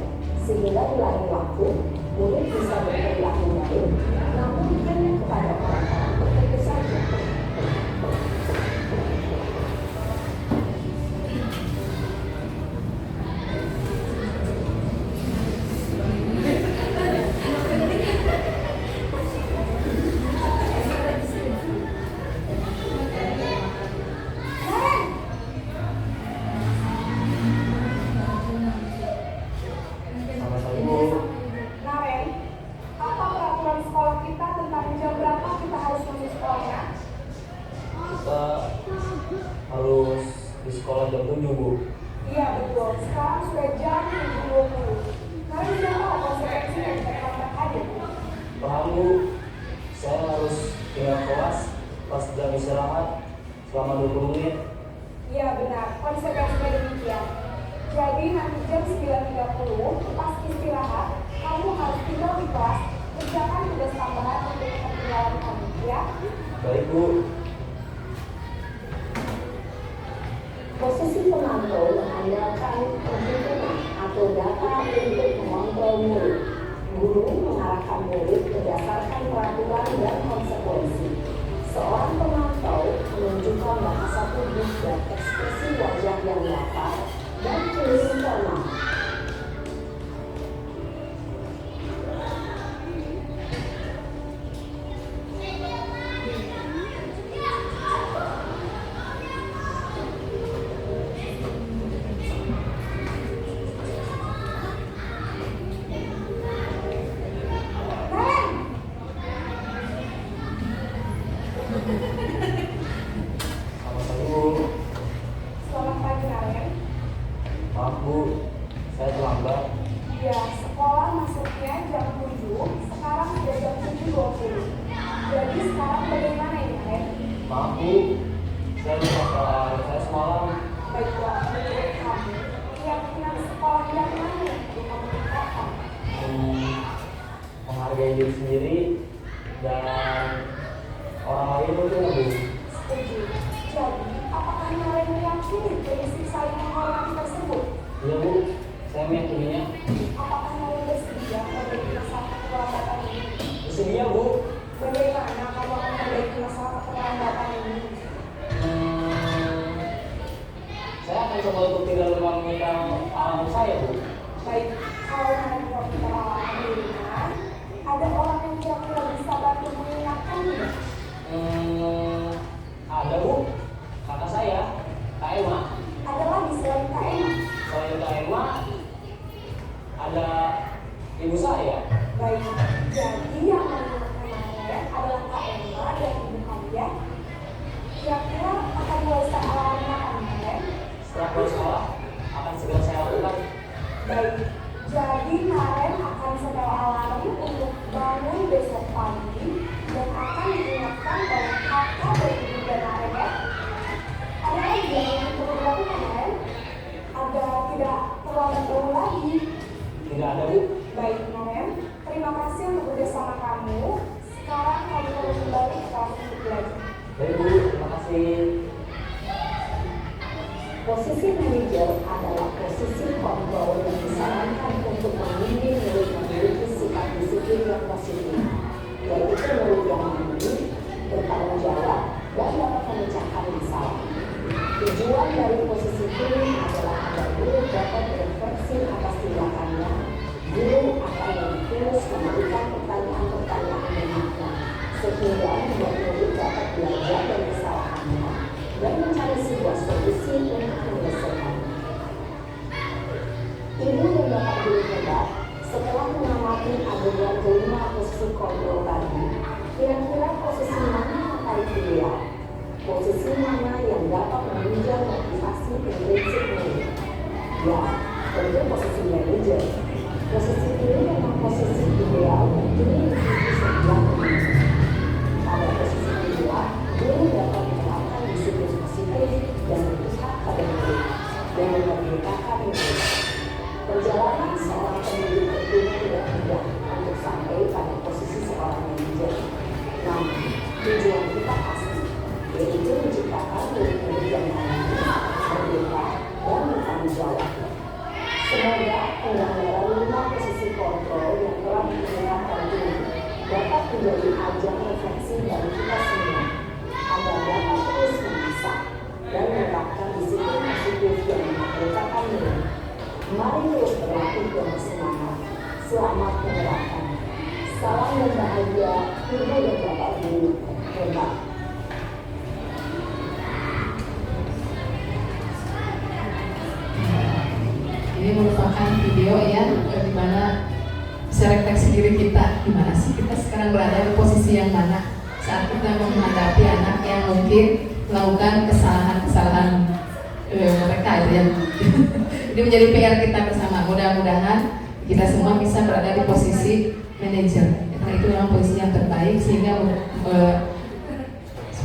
sehingga di lain waktu, murid bisa berperilaku baik, namun hanya kepada orang-orang tertentu saja. Sama-sama Bu. Naren, apa peraturan sekolah kita tentang jam berapa kita harus masuk sekolahnya? Kita harus di sekolah jam 7 Bu. Iya betul, sekarang sudah jam 7.20. Kalian sudah tahu konsekuensinya jika terlambat aja. Paham Bu, saya harus tinggal kelas pas jam istirahat selama 20 menit. Iya benar, konsekuensinya demikian. Jadi nanti jam 9.30 pas istirahat, kamu harus tinggal di kelas, kerjakan tugas tambahan untuk ketinggalan kamu, ya? Baik Bu. Posisi pemantau mengandalkan penghitungan atau data untuk mengontrol murid. Guru mengarahkan murid berdasarkan peraturan dan konsekuensi. Seorang pemantau menunjukkan bahasa tubuh dan ekspresi wajah yang datar dan cenderung formal. Naren! Sama-sama Bu. Selamat pagi Naren. Maaf Bu, saya terlambat. Ya, sekolah masuknya jam 7, sekarang sudah jam 7.20. Jadi sekarang bagaimana ini, Naren? Maaf Bu, saya lupa soal saya semalam. Baiklah, menurut kamu, keyakinan sekolah yang mana yang perlu kamu tingkatkan? Menghargai diri sendiri dan orang lain itu Bu. Setuju. Jadi, apakah Naren meyakini prinsip saling menghormati tersebut? Iya Bu, saya meyakininya. Apakah Naren bersedia memberi masalah keterlambatan ini? Bersedia Bu. Bagaimana kamu akan memberi masalah keterlambatan ini? Saya akan coba untuk tidak merugikan alam saya Bu. Baik, kalau Naren mau kita dirinya, ada orang yang kira-kira bisa bantu mengingatkan tidak? Baik Bu, terima kasih. Posisi manajer adalah posisi kontrol yang disarankan untuk membimbing murid memiliki sikap disiplin yang positif, yaitu murid yang mandiri, bertanggung jawab, dan dapat memecahkan masalah. Tujuan dari posisi ini adalah agar guru dapat berefleksi atas tindakannya. Guru akan terus memberikan pertanyaan-pertanyaan yang makna, sehingga membuat murid dapat belajar dari kesalahannya dan mencari sebuah solusi untuk menyelesaikannya. Ibu dan bapak guru hebat, setelah mengamati adegan kelima posisi kontrol tadi, kira-kira posisi mana yang paling ideal? Posisi mana yang dapat menunjang motivasi intrinsik murid? Ya, tentu posisi manajer. Posisi ini memang posisi ideal bagi setiap murid. Pada posisi kedua, guru dapat menerapkan disiplin positif dan berpihak pada murid dengan memberitakan murid. Perjalanan seorang pendidik tentunya tidak mudah untuk sampai pada posisi seorang manajer. Namun, tujuan kita pasti, yaitu menciptakan murid-murid yang mandiri, merdeka, dan bertanggung jawab. Semoga penyelenggaraan 5 posisi kontrol yang telah digunakan ini dapat menjadi ajang refleksi bagi kita semua, agar dapat terus mengasah dan menerapkan disiplin positif yang memerdekakan murid. Mari terus berlatih dan bersemangat. Selamat menerapkan. Salam dan bahagia, Ibu dan Bapak Guru hebat. Ini merupakan video ya di mana bisa refleksi diri kita, gimana sih kita sekarang berada di posisi yang mana saat kita menghadapi anak yang mungkin melakukan kesalahan-kesalahan mereka itu ya. Ini menjadi PR kita bersama. Mudah-mudahan kita semua bisa berada di posisi manajer, karena itu memang posisi yang terbaik sehingga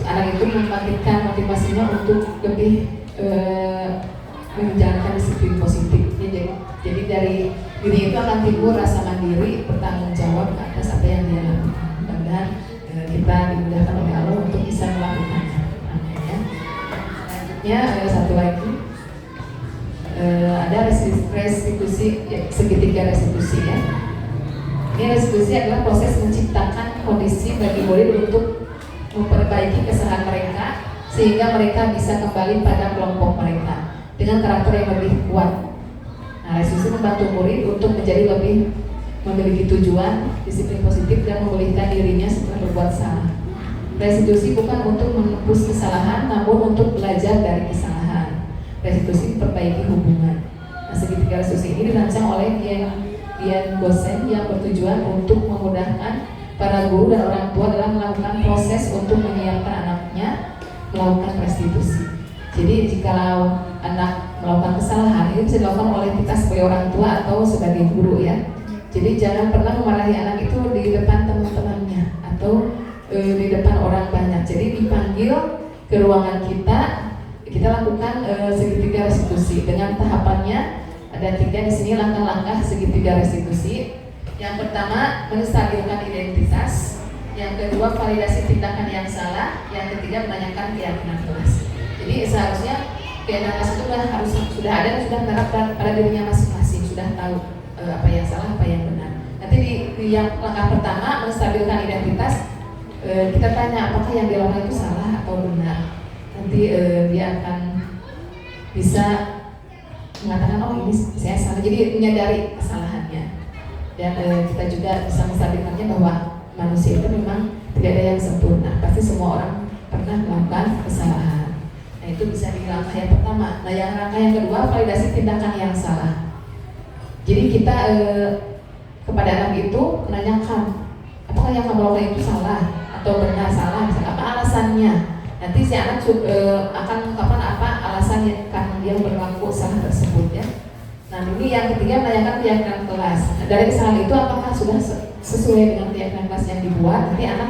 anak itu membangkitkan motivasinya untuk lebih menjalankan disiplin positif. Jadi dari diri itu akan timbul rasa mandiri, bertanggung jawab atas apa yang dia lakukan. Mudah-mudahan kita dimudahkan oleh Allah untuk bisa melakukannya. Amin ya. Selanjutnya satu lagi ada restitusi, segitiga restitusi ya. Ini restitusi adalah proses menciptakan kondisi bagi murid untuk memperbaiki kesalahan mereka sehingga mereka bisa kembali pada kelompok mereka dengan karakter yang lebih kuat. Nah, restitusi membantu murid untuk menjadi lebih memiliki tujuan, disiplin positif dan memulihkan dirinya setelah berbuat salah. Restitusi bukan untuk menebus kesalahan, namun untuk belajar dari kesalahan. Restitusi memperbaiki hubungan. Nah, segitiga restitusi ini dirancang oleh Dian Gosen yang bertujuan untuk memudahkan para guru dan orang tua dalam melakukan proses untuk menyiapkan anaknya melakukan restitusi. Jadi jikalau anak melakukan kesalahan, ini bisa dilakukan oleh kita sebagai orang tua atau sebagai guru ya. Jadi jangan pernah memarahi anak itu di depan teman-temannya atau di depan orang banyak. Jadi dipanggil ke ruangan kita lakukan segitiga restitusi dengan tahapannya. Ada 3 di sini langkah-langkah segitiga restitusi. Yang pertama, menstabilkan identitas. Yang kedua, validasi tindakan yang salah. Yang ketiga, menanyakan keyakinan kelas. Jadi seharusnya keyakinan kelas itu sudah ada dan sudah menerapkan pada dirinya masing-masing, sudah tahu apa yang salah, apa yang benar. Nanti di yang langkah pertama, menstabilkan identitas, kita tanya apakah yang dilakukan itu salah atau benar. Nanti dia akan bisa mengatakan oh ini saya salah, jadi menyadari kesalahannya. Dan kita juga bisa menstabilkannya bahwa manusia itu memang tidak ada yang sempurna, pasti semua orang pernah melakukan kesalahan. Nah itu bisa di langkah yang pertama. Nah yang langkah yang kedua, validasi tindakan yang salah. Jadi kita kepada anak itu menanyakan apakah yang kamu lakukan itu salah atau benar, salah, apa alasannya. Nanti si anak akan mengungkapkan apa alasannya karena dia berlaku salah tersebut ya. Nah ini yang ketiga, menanyakan keyakinan kelas. Nah, dari kesalahan itu apakah sudah sesuai dengan keyakinan kelas yang dibuat. Nanti anak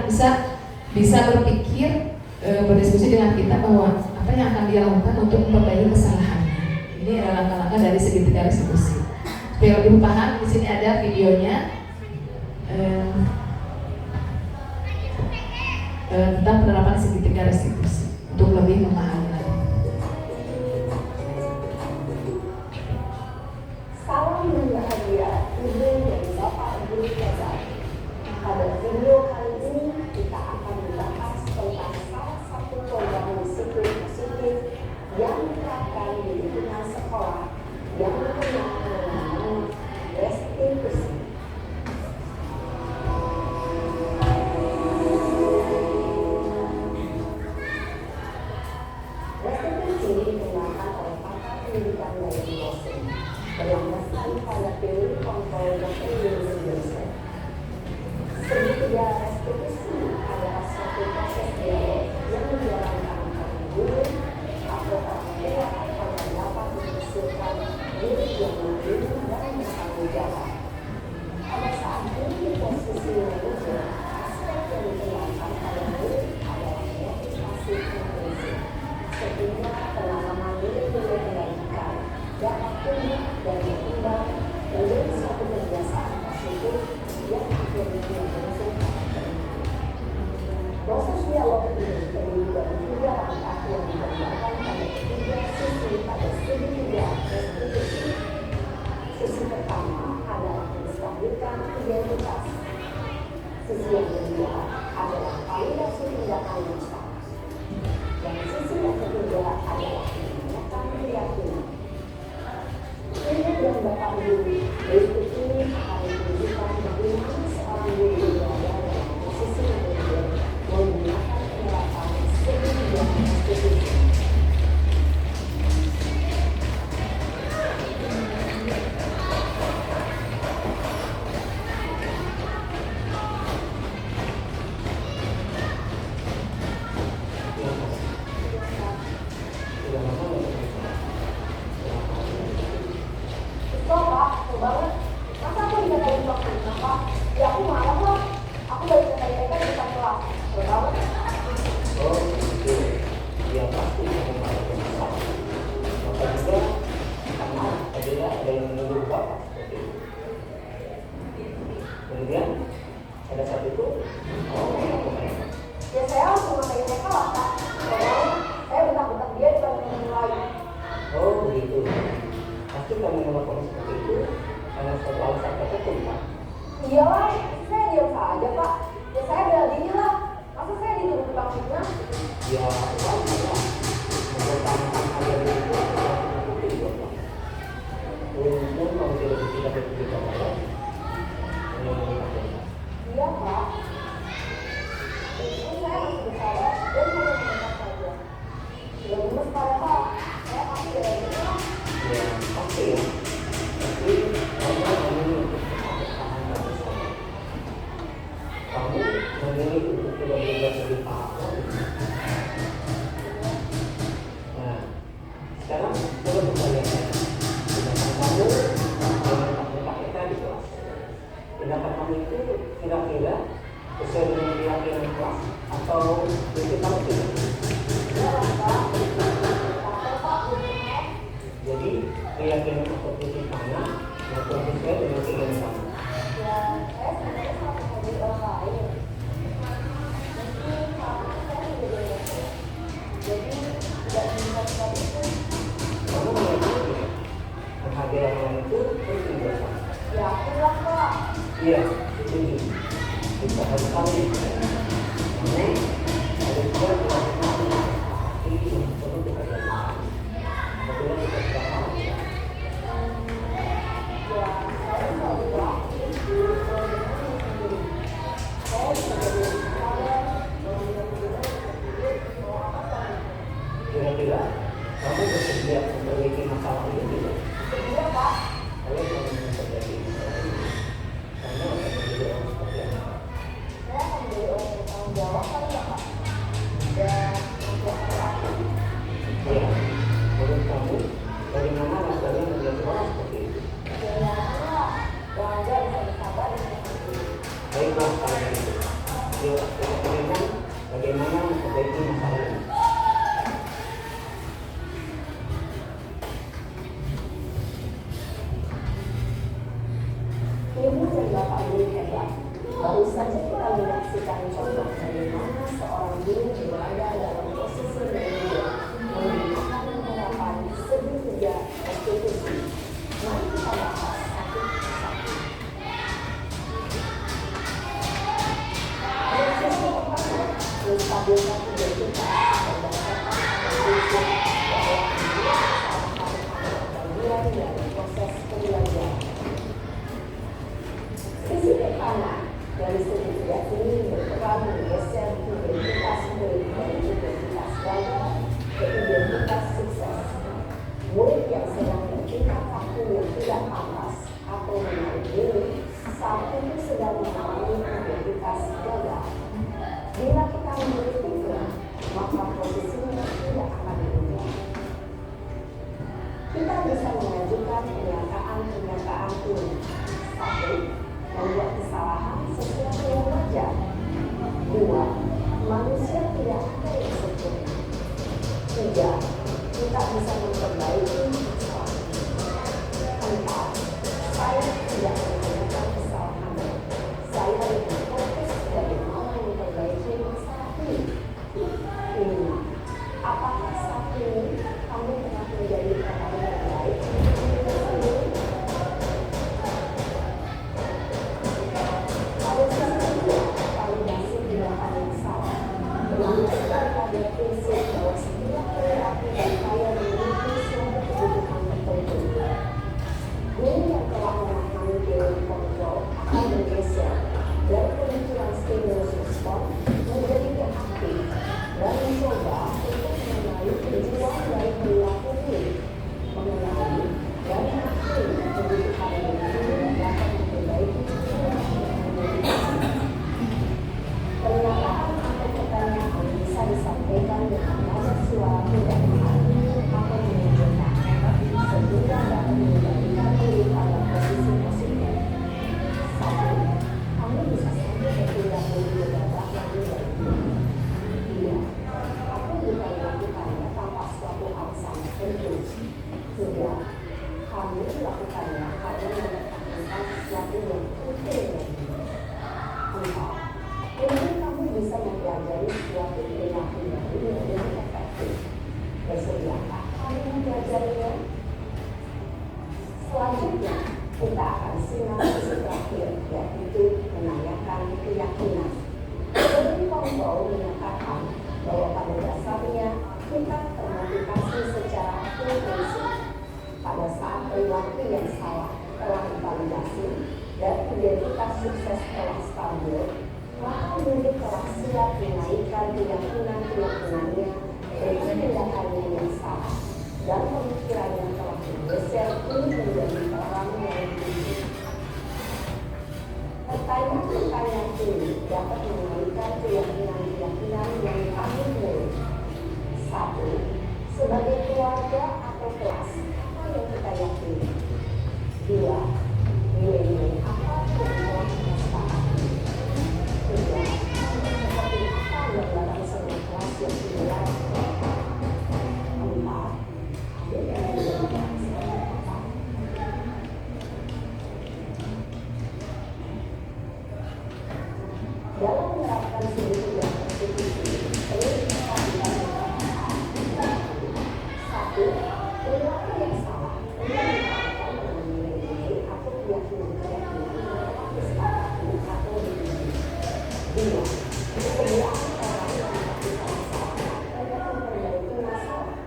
bisa berpikir, berdiskusi dengan kita bahwa apa yang akan dia lakukan untuk memperbaiki kesalahannya. Ini adalah langkah-langkah dari segitiga restitusi. Supaya lebih paham, di sini ada videonya. tentang penerapan segitiga restitusi untuk lebih memahami lagi. Salam berbahagia, Ibu dan Bapak Guru Yazar. Pada video kali ini kita akan membahas tentang salah satu program disiplin positif yang diterapkan di lingkungan sekolah yang dikenal dengan nama restitusi. Restitusi dikembangkan oleh pakar pendidikan dan dosen berlandaskan pada teori kontrol Dr. William Johnson. Segitiga restitusi adalah suatu proses dialog yang dijalankan oleh guru atau orang tua agar dapat menghasilkan diri yang mandiri dan bertanggung jawab. Pada saat ini di posisi manajer, aspek yang dikembangkan pada guru adalah motivasi prinsip, sehingga pengalaman diri dikembangkan dapat tumbuh dan berkembang menjadi suatu kebiasaan positif yang akhirnya menghasilkan kemenangan. Proses dialog ini terdiri dari 3 langkah yang dikembangkan pada 3 sisi pada segitiga restitusi. Sisi pertama adalah menstabilkan identitas. Sisi yang kedua adalah validasi tindakan yang salah. Dan sisi yang ketiga adalah menanyakan keyakinan. Ibu dan Bapak Guru, berikut ini akan menunjukkan bagaimana seorang guru berada dalam posisi manajer menggunakan penerapan segitiga restitusi. Loh Pak, seru banget. Masa aku dikatain waktu kenapa? Ya aku marah lah. Aku baru dikatain di depan kelas. Seru banget. Oh gitu, ya pasti kamu malah bermasalah. Maka juga karena adalah ada yang menuduh bapak seperti itu. Kemudian pada saat itu, kamu melakukan apa? Ya saya langsung ngatain mereka lah Kak. Soalnya saya bentak-bentak dia di depan teman lain. Oh begitu. Pasti kamu melakukan seperti itu karena suatu alasan tertentu, Pak. Iyalah, saya diam saja Pak. Ya saya bela diri lah. Masa saya dituduh tukang fitnah? Ya, wajar lah. Mempertahankan harga itu adalah seperti itu, Pak. Untung kamu tidak bercerita banyak. Hanya mengatakan. Iya Pak. Jadi saya masih bersabar dan hanya mendengar saja. Sudah gemes padahal saya pasti bela diri lah. Ya, pasti ya. Tapi kamu memilih untuk tetap bertahan dan bersabar. Kamu memilih untuk tidak berbuat lebih parah lagi. Nah, sekarang coba kita lihat ya. Tindakan kamu dengan tak kita di kelas. Tindakan kamu itu kira-kira sesuai dengan keyakinan kelas atau itu kamu tidak? Iya lah Pak. Capek Pak. Jadi keyakinan atau prinsip kamu maupun sesuai dengan keinginan kamu. Ya, saya sebenarnya sama menghargai orang lain. Mungkin karena saya menjadi dosen. Jadi tidak mengingatkan itu. Kamu meyakini menghargai orang lain itu penting buat kamu. Yakin lah Pak. Iya, setuju. Kita harus tahu. Namun ada juga kewajiban hati yang perlu kita jaga. Apabila kita sudah paham. Ya, saya selalu yakin. Saya bisa jadi sabar, mengingat-ingat hidup, mau apa kan? Kira-kira kamu bersedia memperbaiki masalah ini tidak? Iya Pak. Kalau kamu memperbaiki masalah ini, kamu akan menjadi orang seperti apa? Saya akan menjadi orang yang bertanggung jawab kali ya Pak. Dan memperbaiki aku. Ya, menurut kamu, bagaimana rasanya menjadi orang seperti itu? Bagaimana bangga bisa bersabar dan menghadapi. Baiklah kalau begitu. Yuk, kita dengarkan bagaimana memperbaiki masalah ini. identitas berdasarkan prinsip bahwa dia salah satu bagian dari proses pembelajaran. Sisi pertama dari segitiga ini berperan menggeser identitas murid dari identitas gagal ke identitas sukses. Murid yang sedang bertingkah laku yang tidak pantas atau menarik diri saat itu sedang mengalami identitas gagal. Bila kita mengkritiknya, maka posisinya tidak akan berubah. Kita bisa mengajukan pernyataan ini. 1. Membuat kesalahan sesuatu yang wajar. 2. Manusia tidak ada yang sempurna. 3. Kita bisa memperbaiki kesalahan. 4. Saya tidak menggunakan kesalahan. Saya lebih fokus bagaimana memperbaiki masalah ini. 5. Apakah saat ini kamu telah menjadi orang yang baik untuk diri sendiri? Pada sisi kedua, validasi tindakan yang salah berlandaskan pada prinsip bahwa setiap perilaku dan upaya memiliki suatu kebutuhan tertentu. Guru yang telah memahami teori kontrol akan bergeser dari pemikiran stimulus respon menjadi reaktif dan mencoba untuk mengenali tujuan dari perilaku ini, mengenali dan mengakhiri kebutuhan individu yang dapat memperbaiki pernyataan atau pertanyaan bisa disampaikan dengan nada suara tidak menghakimi atau menunjukkan sehingga dapat menjadikan diri pada posisi positif. 1. Kamu bisa saja bertindak lebih bebas lagi dari ini. 2. Aku bukan melakukannya tanpa suatu alasan tertentu. 3. Kamu melakukannya karena mendapatkan sesuatu yang penting. 4. Mungkin kamu bisa mempelajari suatu perilaku baru yang lebih efektif. Bersediakah kamu mempelajarinya? Selanjutnya, kita akan simak sisi terakhir, yaitu menanyakan keyakinan. Teori kontrol menyatakan bahwa pada dasarnya kita termotivasi secara intrinsik. Pada saat perilaku yang salah telah divalidasi dan identitas sukses telah stabil, maka murid telah siap menaikkan keyakinan-keyakinannya dengan tindakannya yang salah dan pemikirannya telah bergeser untuk menjadi orang yang berbeda. Pertanyaan-pertanyaan ini dapat menaikkan keyakinan-keyakinan yang kami murid. 1. Sebagai keluarga atau kelas, apa yang kita yakini? 2. Nilai-nilai apa yang telah kita sepakati? 3. Seperti apa yang dalam sebuah kelas yang dimulai? 4. Ada yang menjadikan sebagai apa? Dalam menerapkan segitiga positif ini, perlu diperhatikan satu, perilaku yang salah menyebabkan nilai-nilai atau keyakinan-keyakinan yang telah disepakati atau diuji. 2. Kesebiaan orang yang melakukan kesalahan untuk memperbaiki masalah.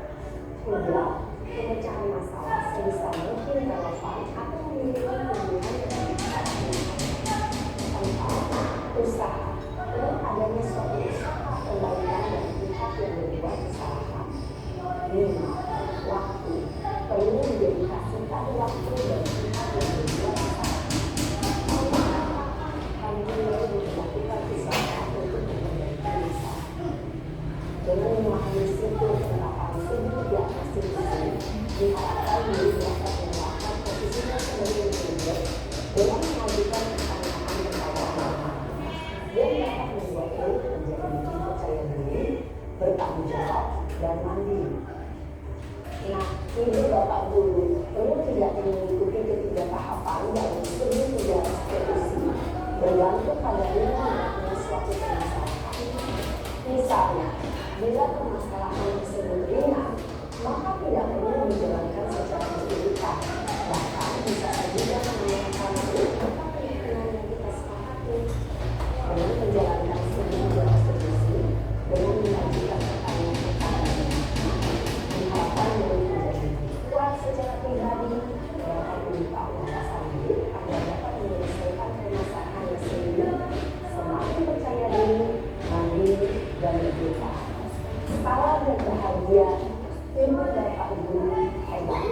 3. Pemecahan masalah sebisa mungkin relevan atau memiliki hubungan dengan kesalahan. 4. Usaha dengan adanya suatu usaha kembalian dari pihak yang berbuat kesalahan. 5. Waktu perlu mendedikasikan waktu dari pihak yang berbuat kesalahan. Kami mulai melakukan usaha untuk memperbaiki masalah. Dengan memahami siklus penerapan segitiga konstitusi, diharapkan murid dapat menerapkan posisinya sebagai leader dengan mengajukan pertanyaan kepada orang yang dapat membuat murid menjadi lebih percaya diri, bertanggung jawab, dan mandiri. Nah, ibu bapak guru perlu tidak mengikuti ketiga tahapan dalam segitiga konstitusi bergantung pada ringannya suatu permasalahan. Misalnya, bila permasalahan tersebut ringan, maka tidak perlu dijalankan secara berlebihan. Bahkan bisa saja menanyakan apa keyakinan yang kita sepakati dengan menjalankan segitiga konstitusi dengan mengajukan Kemudian input dari Pak Guru hebat.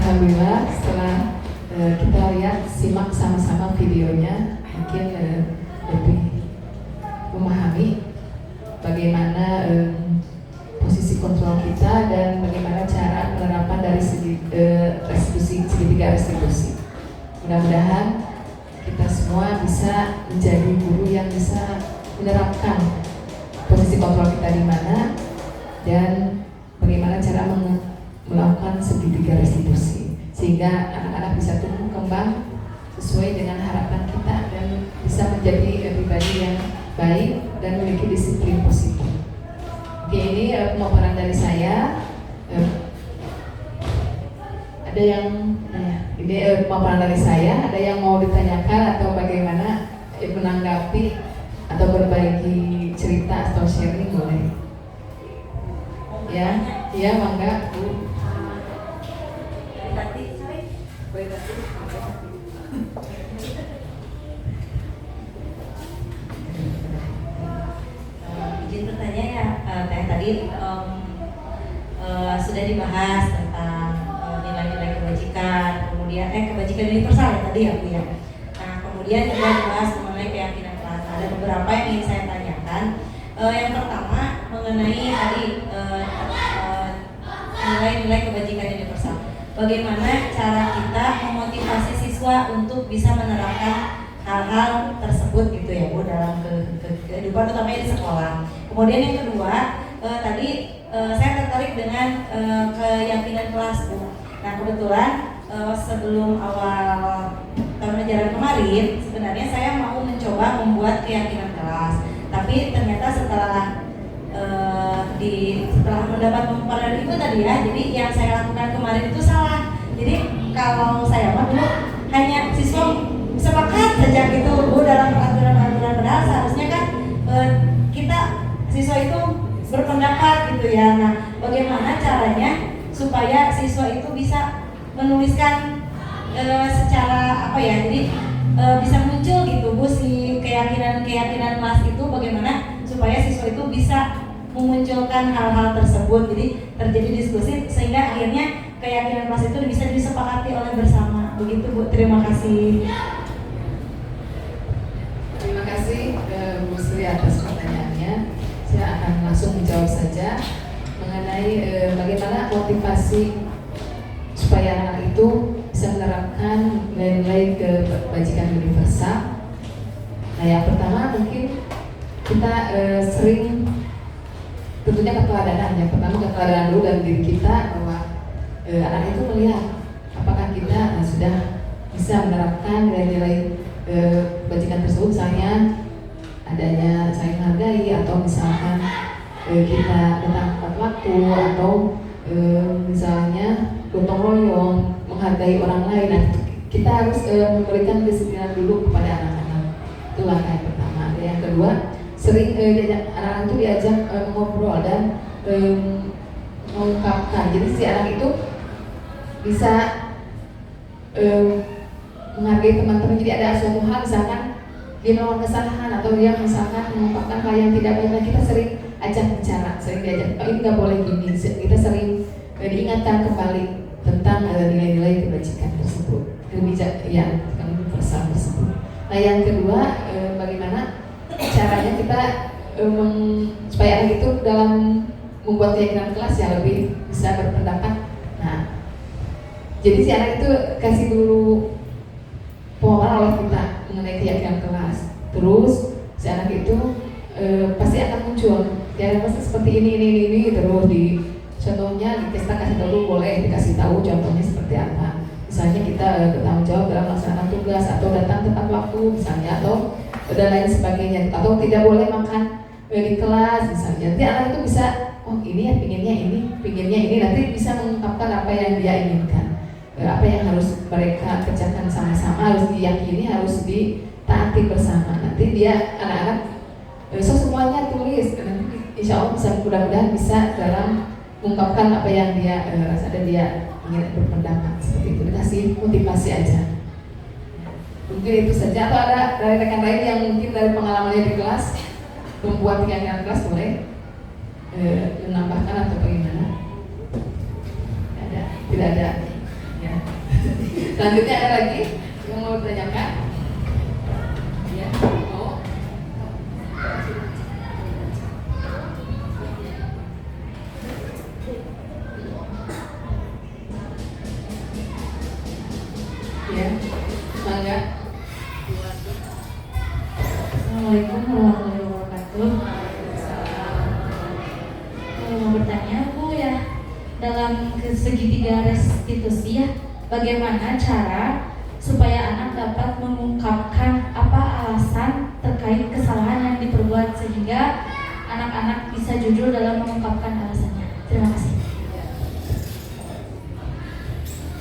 Alhamdulillah setelah kita lihat simak sama-sama videonya mungkin lebih memahami bagaimana posisi kontrol kita dan bagaimana cara penerapan dari segitiga restitusi. Mudah-mudahan kita semua bisa menjadi guru yang bisa menerapkan posisi kontrol kita di mana dan bagaimana cara melakukan segitiga restitusi sehingga anak-anak bisa tumbuh kembang sesuai dengan harapan kita dan bisa menjadi pribadi yang baik dan memiliki disiplin positif. Oke, ini pemaparan dari saya. Ada yang ini pemaparan dari saya. Ada yang mau ditanyakan atau bagaimana menanggapi atau berbagi cerita atau sharing boleh? Ya, mangga Bu. Izin bertanya ya, tadi sudah dibahas tentang nilai-nilai kebajikan, kemudian kebajikan universal ya tadi ya Bu ya. Nah kemudian juga dibahas mengenai keyakinan kelas. Ada beberapa yang ingin saya tanyakan. Yang pertama mengenai tadi nilai-nilai kebajikan universal. Bagaimana cara kita memotivasi siswa untuk bisa menerapkan hal-hal tersebut gitu ya Bu dalam kehidupan utamanya di sekolah. Kemudian yang kedua tadi saya tertarik dengan keyakinan kelas Bu. Nah kebetulan sebelum awal tahun ajaran kemarin sebenarnya saya mau mencoba membuat keyakinan kelas. Tapi ternyata setelah mendapat pemaparan itu tadi ya, jadi yang saya lakukan kemarin itu salah. Jadi kalau saya mah dulu hanya siswa sepakat saja gitu Bu dalam peraturan-peraturan, padahal seharusnya kan kita siswa itu berpendapat gitu ya. Nah bagaimana caranya supaya siswa itu bisa menuliskan secara apa ya, jadi bisa muncul gitu Bu si keyakinan kelas itu, bagaimana supaya siswa itu bisa memunculkan hal-hal tersebut, jadi terjadi diskusi sehingga akhirnya keyakinan kelas itu bisa disepakati oleh bersama. Begitu Bu, terima kasih. Terima kasih Bu Sri atas pertanyaannya. Saya akan langsung menjawab saja mengenai bagaimana motivasi supaya anak itu bisa menerapkan nilai-nilai kebajikan universal. Nah yang pertama mungkin kita sering tentunya keteladanan. Yang pertama keteladanan dulu dari diri kita bahwa anak itu melihat apakah kita sudah bisa menerapkan nilai-nilai kebajikan tersebut, misalnya adanya saling menghargai atau misalkan kita datang tepat waktu atau misalnya gotong royong, menghargai orang lain. Nah, kita harus memberikan disiplin dulu kepada anak-anak. Itu langkah yang pertama. Yang kedua, sering anak-anak itu diajak ngobrol dan mengungkapkan. Jadi si anak itu bisa menghargai teman-teman. Jadi ada suatu hal misalkan dia melakukan kesalahan atau dia misalkan mengungkapkan hal yang tidak baik, kita sering ajak bicara, sering diajak, ini nggak boleh gini. Kita sering diingatkan kembali tentang nilai-nilai kebajikan tersebut, universal tersebut. Nah yang kedua, bagaimana caranya kita supaya anak itu dalam membuat keyakinan kelas yang lebih bisa berpendapat. Nah, jadi si anak itu kasih dulu pemaparan oleh kita mengenai keyakinan kelas. Terus si anak itu pasti akan muncul keyakinan kelas seperti ini terus di contohnya kita kasih tahu, boleh dikasih tahu contohnya seperti apa. Misalnya kita bertanggung jawab dalam melaksanakan tugas atau datang tepat waktu misalnya, atau dan lain sebagainya, atau tidak boleh makan di kelas misalnya. Nanti anak itu bisa, oh ini ya pinginnya ini, nanti bisa mengungkapkan apa yang dia inginkan. apa yang harus mereka kerjakan sama-sama, harus diyakini, harus ditaati bersama. Nanti dia anak-anak semuanya tulis, nanti insya Allah bisa, mudah-mudahan bisa dalam mengungkapkan apa yang dia rasa dan dia ingin berpendapat seperti itu. Dikasih motivasi aja. Mungkin itu saja. Atau ada dari rekan lain yang mungkin dari pengalamannya di kelas membuat kegiatan kelas, boleh menambahkan atau bagaimana? Ada? Tidak ada. Ya. Selanjutnya ada lagi yang mau bertanyakan? Ya. Oh. Ya. Mangga. Assalamualaikum warahmatullahi wabarakatuh. Mau bertanya Bu ya, dalam segitiga restitusi ya, bagaimana cara supaya anak dapat mengungkapkan apa alasan terkait kesalahan yang diperbuat sehingga anak-anak bisa jujur dalam mengungkapkan alasannya. Terima kasih.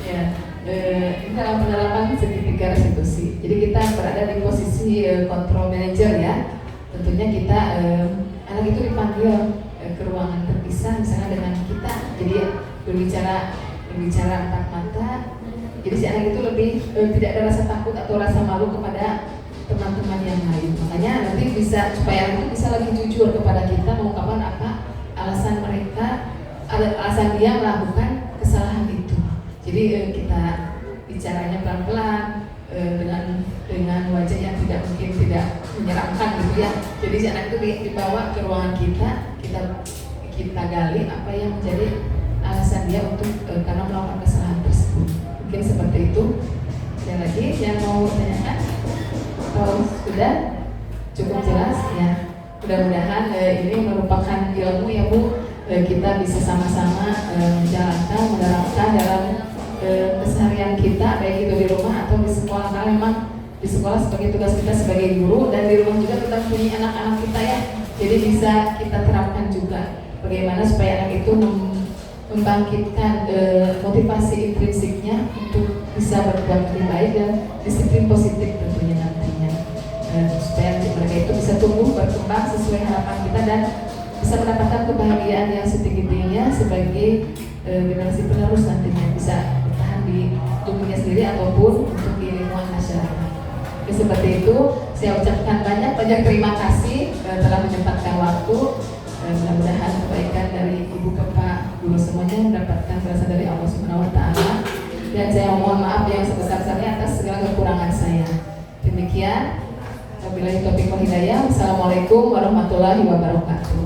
Ya, ini dalam penerapan segitiga restitusi. Jadi kita berada di posisi control manager ya. Tentunya kita anak itu dipanggil ke ruangan terpisah misalnya dengan kita. Jadi berbicara empat mata. Jadi si anak itu lebih tidak ada rasa takut atau rasa malu kepada teman-teman yang lain. Makanya nanti bisa supaya anak itu bisa lebih jujur kepada kita, mengungkapkan apa alasan mereka, alasan dia melakukan kesalahan itu. Jadi kita bicaranya pelan-pelan dengan wajah yang tidak mungkin tidak menyeramkan gitu ya. Jadi si anak itu dibawa ke ruangan kita gali apa yang menjadi alasan dia untuk karena melakukan kesalahan tersebut. Mungkin seperti itu. Ada lagi yang mau tanyakan? Kalau sudah cukup jelas ya. Mudah-mudahan ini merupakan ilmu ya Bu, kita bisa sama-sama menjalankan, menerapkan dalam keseharian kita, baik itu di rumah atau di sekolah. Karena memang di sekolah sebagai tugas kita sebagai guru, dan di rumah juga kita punya anak-anak kita ya. Jadi bisa kita terapkan juga bagaimana supaya anak itu membangkitkan motivasi intrinsiknya untuk bisa berbuat lebih baik dan disiplin positif tentunya nantinya, supaya mereka itu bisa tumbuh berkembang sesuai harapan kita dan bisa mendapatkan kebahagiaan yang setinggi-tingginya sebagai generasi penerus nantinya, bisa bertahan di tubuhnya sendiri ataupun untuk di lingkungan masyarakat. Jadi seperti itu, saya ucapkan banyak terima kasih telah menyempatkan waktu. Mudah-mudahan kebaikan dari Ibu ke Pak Guru semuanya mendapatkan berasal dari Allah Subhanahu wa Ta'ala, dan saya mohon maaf yang sebesar-besarnya atas segala kekurangan saya. Demikian, wabillahi taufiq wal hidayah. Wassalamualaikum warahmatullahi wabarakatuh.